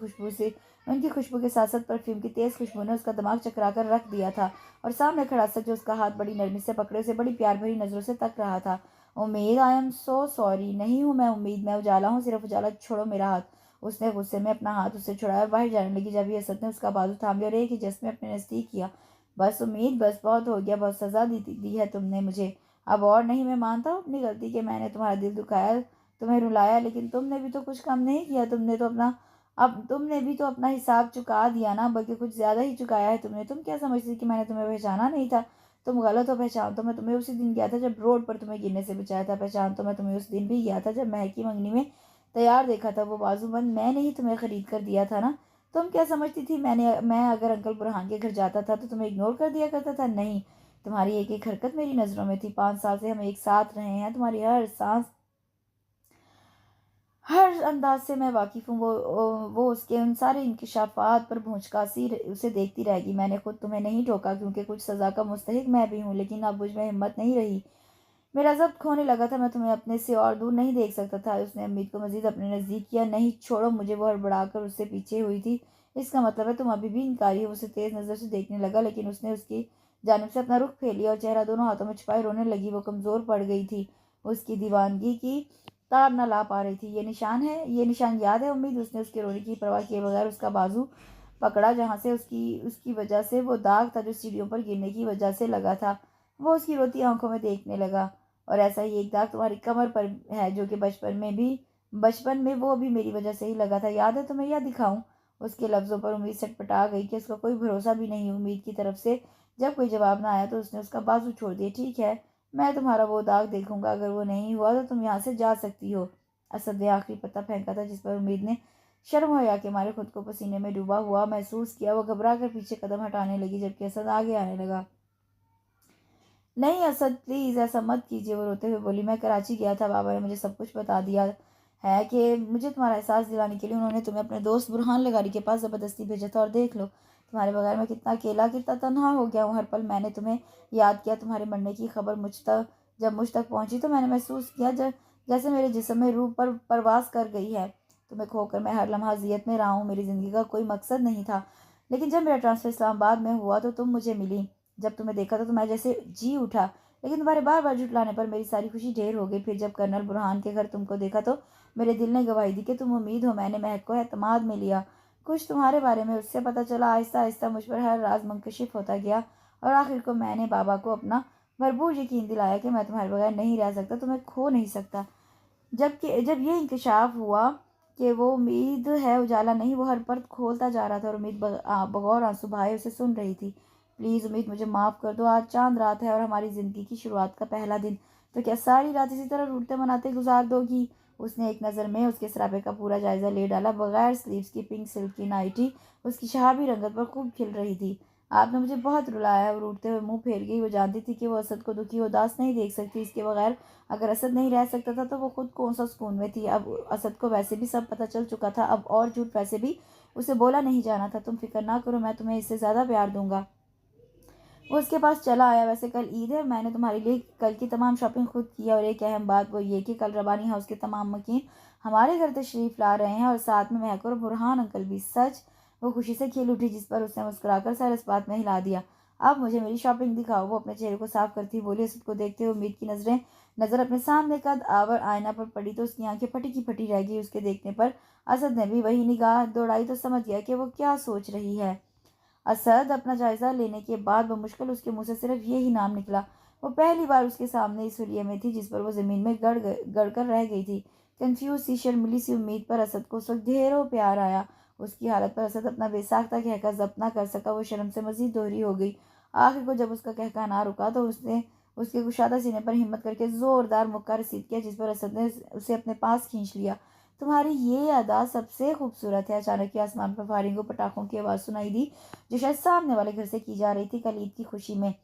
खुशबू के साथ साथ परफ्यूम की तेज खुशबू ने उसका दिमाग चकरा कर रख दिया था। और सामने खड़ा सच जो उसका हाथ बड़ी नरमी से पकड़े उसे बड़ी प्यार भरी नजरों से तक रहा था। उम्मीद, आई एम सो सॉरी। नहीं हूँ मैं उम्मीद, मैं उजाला हूँ, सिर्फ उजाला, छोड़ो मेरा हाथ। उसने गुस्से में अपना हाथ उससे छुड़ाया और बाहर जाने लगी। जब असद ने उसका बाजू थाम लिया और एक ही जश्न में अपने नजदीक किया। बस उम्मीद, बस बहुत हो गया, बहुत सजा दी है तुमने मुझे। अब और नहीं। मैं मानता हूँ अपनी गलती कि मैंने तुम्हारा दिल दुखाया, तुम्हें रुलाया, लेकिन तुमने भी तो कुछ कम नहीं किया। तुमने भी तो अपना हिसाब चुका दिया ना, बल्कि कुछ ज्यादा ही चुकाया है तुमने। तुम क्या समझती कि मैंने तुम्हें पहचाना नहीं था? तुम गलत हो। पहचान तो मैं तुम्हें उसी दिन गया था जब रोड पर तुम्हें गिरने से बचाया था। पहचान तो मैं तुम्हें उस दिन भी गया था जब महक की मंगनी में तैयार देखा था। वो बाजूबंद मैंने ही तुम्हें खरीद कर दिया था ना। तुम क्या समझती थी मैं अगर अंकल बुरहान के घर जाता था तो तुम्हें इग्नोर कर दिया करता था? नहीं, तुम्हारी एक एक हरकत मेरी नज़रों में थी। 5 साल से हम एक साथ रहे हैं। तुम्हारी हर सांस, हर अंदाज से मैं वाकिफ हूँ। वो उसके उन सारे इंकिशाफात पर भौंचकासी उसे देखती रहेगी। मैंने खुद तुम्हें नहीं टोका क्योंकि कुछ सज़ा का मुस्तहिक मैं भी हूँ, लेकिन अब मुझ में हिम्मत नहीं रही। मेरा ज़ब्त खोने लगा था। मैं तुम्हें अपने से और दूर नहीं देख सकता था। उसने उम्मीद को मजीद अपने नज़दीक किया। नहीं, छोड़ो मुझे। वो हड़बड़ाकर उससे पीछे हुई थी। इसका मतलब है तुम अभी भी इनकारी हो? उसे तेज़ नज़र से देखने लगा, लेकिन उसने उसकी जानिब से अपना रुख फेर लिया और चेहरा दोनों हाथों में छुपाए रोने लगी। वो कमज़ोर पड़ गई थी, उसकी दीवानगी की ताब न ला पा रही थी। ये निशान याद है उम्मीद? उसने उसके रोने की परवाह किए बगैर उसका बाजू पकड़ा, जहाँ से उसकी उसकी वजह से वो दाग था जो सीढ़ियों पर गिरने की वजह से लगा था। वो उसकी रोती आंखों में देखने लगा। और ऐसा ही एक दाग तुम्हारी कमर पर है जो कि बचपन में वो भी मेरी वजह से ही लगा था। याद है तुम्हें? या दिखाऊं? उसके लफ्जों पर उम्मीद सटपटा गई कि उसका कोई भरोसा भी नहीं उम्मीद की तरफ से। जब कोई जवाब ना आया तो उसने उसका बाजू छोड़ दिया। ठीक है, मैं तुम्हारा वो दाग देखूंगा। अगर वो नहीं हुआ तो तुम यहाँ से जा सकती हो। असद ने आखिरी पत्ता फेंका था जिस पर उम्मीद ने शर्म हया के मारे खुद को पसीने में डूबा हुआ महसूस किया। वो घबरा कर पीछे कदम हटाने लगी जबकि असद आगे आने लगा। नहीं असद, प्लीज़ ऐसा मत कीजिए। वो रोते हुए बोली। मैं कराची गया था, बाबा ने मुझे सब कुछ बता दिया है कि मुझे तुम्हारा एहसास दिलाने के लिए उन्होंने तुम्हें अपने दोस्त बुरहान लगारी के पास ज़बरदस्ती भेजा था। और देख लो, तुम्हारे बगैर मैं कितना अकेला, कितना तन्हा हो गया हूँ। हर पल मैंने तुम्हें याद किया। तुम्हारे मरने की खबर मुझ तक पहुंची तो मैंने महसूस किया जैसे मेरे जिस्म में रूह पर परवास कर गई है। तुम्हें खोकर मैं हर लम्हा अजियत में रहा हूँ। मेरी ज़िंदगी का कोई मकसद नहीं था, लेकिन जब मेरा ट्रांसफ़र इस्लामाबाद में हुआ तो तुम मुझे मिली। जब तुम्हें देखा तो मैं जैसे जी उठा, लेकिन तुम्हारे बार बार झुटलाने पर मेरी सारी खुशी ढेर हो गई। फिर जब कर्नल बुरहान के घर तुमको देखा तो मेरे दिल ने गवाही दी कि तुम उम्मीद हो। मैंने महक को एतमाद में लिया। कुछ तुम्हारे बारे में उससे पता चला। आहिस्ता आहिस्ता मुझ पर हर राज मुंकशिफ होता गया और आखिर को मैंने बाबा को अपना भरपूर यकीन दिलाया कि मैं तुम्हारे बगैर नहीं रह सकता, तुम्हें खो नहीं सकता। जब ये इंकशाफ हुआ कि वो उम्मीद है उजाला नहीं, वो हर पर्द खोलता जा रहा था और उम्मीद बगौर आंसू बहाए उसे सुन रही थी। प्लीज़ उम्मीद, मुझे माफ़ कर दो। आज चांद रात है और हमारी ज़िंदगी की शुरुआत का पहला दिन। तो क्या सारी रात इसी तरह रूठते मनाते गुजार दोगी? उसने एक नज़र में उसके सरापे का पूरा जायजा ले डाला। बगैर स्लीव्स की पिंक सिल्क की नाइटी उसकी शहाबी रंगत पर खूब खिल रही थी। आपने मुझे बहुत रुलाया। और उठते हुए मुंह फेर गई। वो जानती थी कि वो असद को दुखी उदास नहीं देख सकती। इसके बगैर अगर असद नहीं रह सकता था तो वो खुद कौन सा सुकून में थी। अब असद को वैसे भी सब पता चल चुका था। अब और झूठ वैसे भी उसे बोला नहीं जाना था। तुम फिक्र ना करो, मैं तुम्हें इससे ज़्यादा प्यार दूंगा। वो उसके पास चला आया। वैसे कल ईद है, मैंने तुम्हारे लिए कल की तमाम शॉपिंग खुद की है। और एक अहम बात वो ये कि कल रबानी हाउस के तमाम मकीन हमारे घर तशरीफ़ ला रहे हैं और साथ में महक और बुरहान अंकल भी। सच? वो खुशी से खिल उठी जिस पर उसने मुस्कुराकर सर इस बात में हिला दिया। आप मुझे मेरी शॉपिंग दिखाओ। वो अपने चेहरे को साफ करती बोली। असद को देखते हुए उम्मीद की नज़र अपने सामने कद आवर आईना पर पड़ी तो उसकी आंखें फटी की फटी रह गई। उसके देखने पर असद ने भी वही निगाह दौड़ाई तो समझ गया कि वो क्या सोच रही है। असद अपना जायजा लेने के बाद बमुश्किल उसके मुंह से सिर्फ यही नाम निकला। वो पहली बार उसके सामने इस हुलिये में थी जिस पर वो जमीन में गड़ कर रह गई थी। कंफ्यूज सी शर्मिली सी उम्मीद पर असद को उस वक्त ढेरों प्यार आया। उसकी हालत पर असद अपना बेसाख्ता कहका जब्त ना कर सका। वो शर्म से मजीद दोहरी हो गई। आखिर को जब उसका कहका ना रुका तो उसने उसके कुशादा सीने पर हिम्मत करके जोरदार मुक्का रसीद किया जिस पर असद ने उसे अपने पास खींच लिया। तुम्हारी ये अदा सबसे खूबसूरत है। अचानक ही आसमान पर फायरिंग और पटाखों की आवाज़ सुनाई दी जो शायद सामने वाले घर से की जा रही थी। कल ईद की खुशी में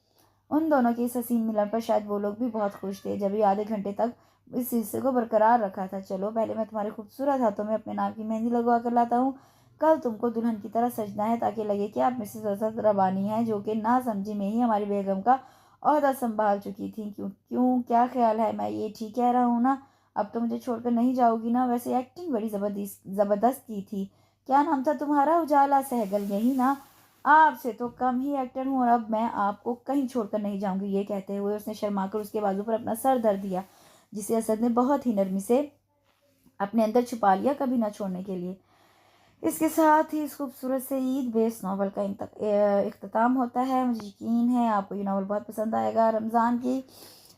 उन दोनों के इस हसीन मिलन पर शायद वो लोग भी बहुत खुश थे। जब भी आधे घंटे तक इस सिलसिले को बरकरार रखा था। चलो पहले मैं तुम्हारे खूबसूरत हाथों में अपने नाम की मेहंदी लगवा कर लाता हूँ। कल तुमको दुल्हन की तरह सजना है ताकि लगे कि आप मिसेस असद रबानी हैं जो कि ना समझी में ही हमारी बेगम का ओहदा संभाल चुकी थी। क्यों क्यों क्या ख्याल है, मैं ये ठीक कह रहा हूँ ना? अब तो मुझे छोड़कर नहीं जाओगी ना? वैसे एक्टिंग बड़ी जबरदस्त की थी। क्या नाम था तुम्हारा? उजाला सहगल, यही ना? आपसे तो कम ही एक्टर हूँ और अब मैं आपको कहीं छोड़कर नहीं जाऊंगी। ये कहते हुए उसने शर्माकर उसके बाजू पर अपना सर धर दिया जिसे असद ने बहुत ही नरमी से अपने अंदर छुपा लिया कभी ना छोड़ने के लिए। इसके साथ ही इस खूबसूरत से ईद बेस्ड नावल का इख्तिताम होता है। मुझे यकीन है आपको ये नावल बहुत पसंद आएगा।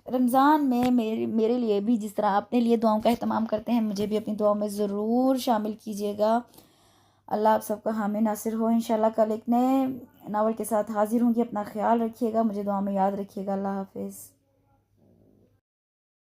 रमज़ान में मेरे लिए भी जिस तरह अपने लिए दुआओं का एहतमाम करते हैं मुझे भी अपनी दुआओं में ज़रूर शामिल कीजिएगा। अल्लाह आप सबका हामी नासिर हो। इंशाल्लाह कल एक नए नावल के साथ हाजिर होंगी। अपना ख्याल रखिएगा, मुझे दुआ में याद रखिएगा। अल्लाह हाफिज़।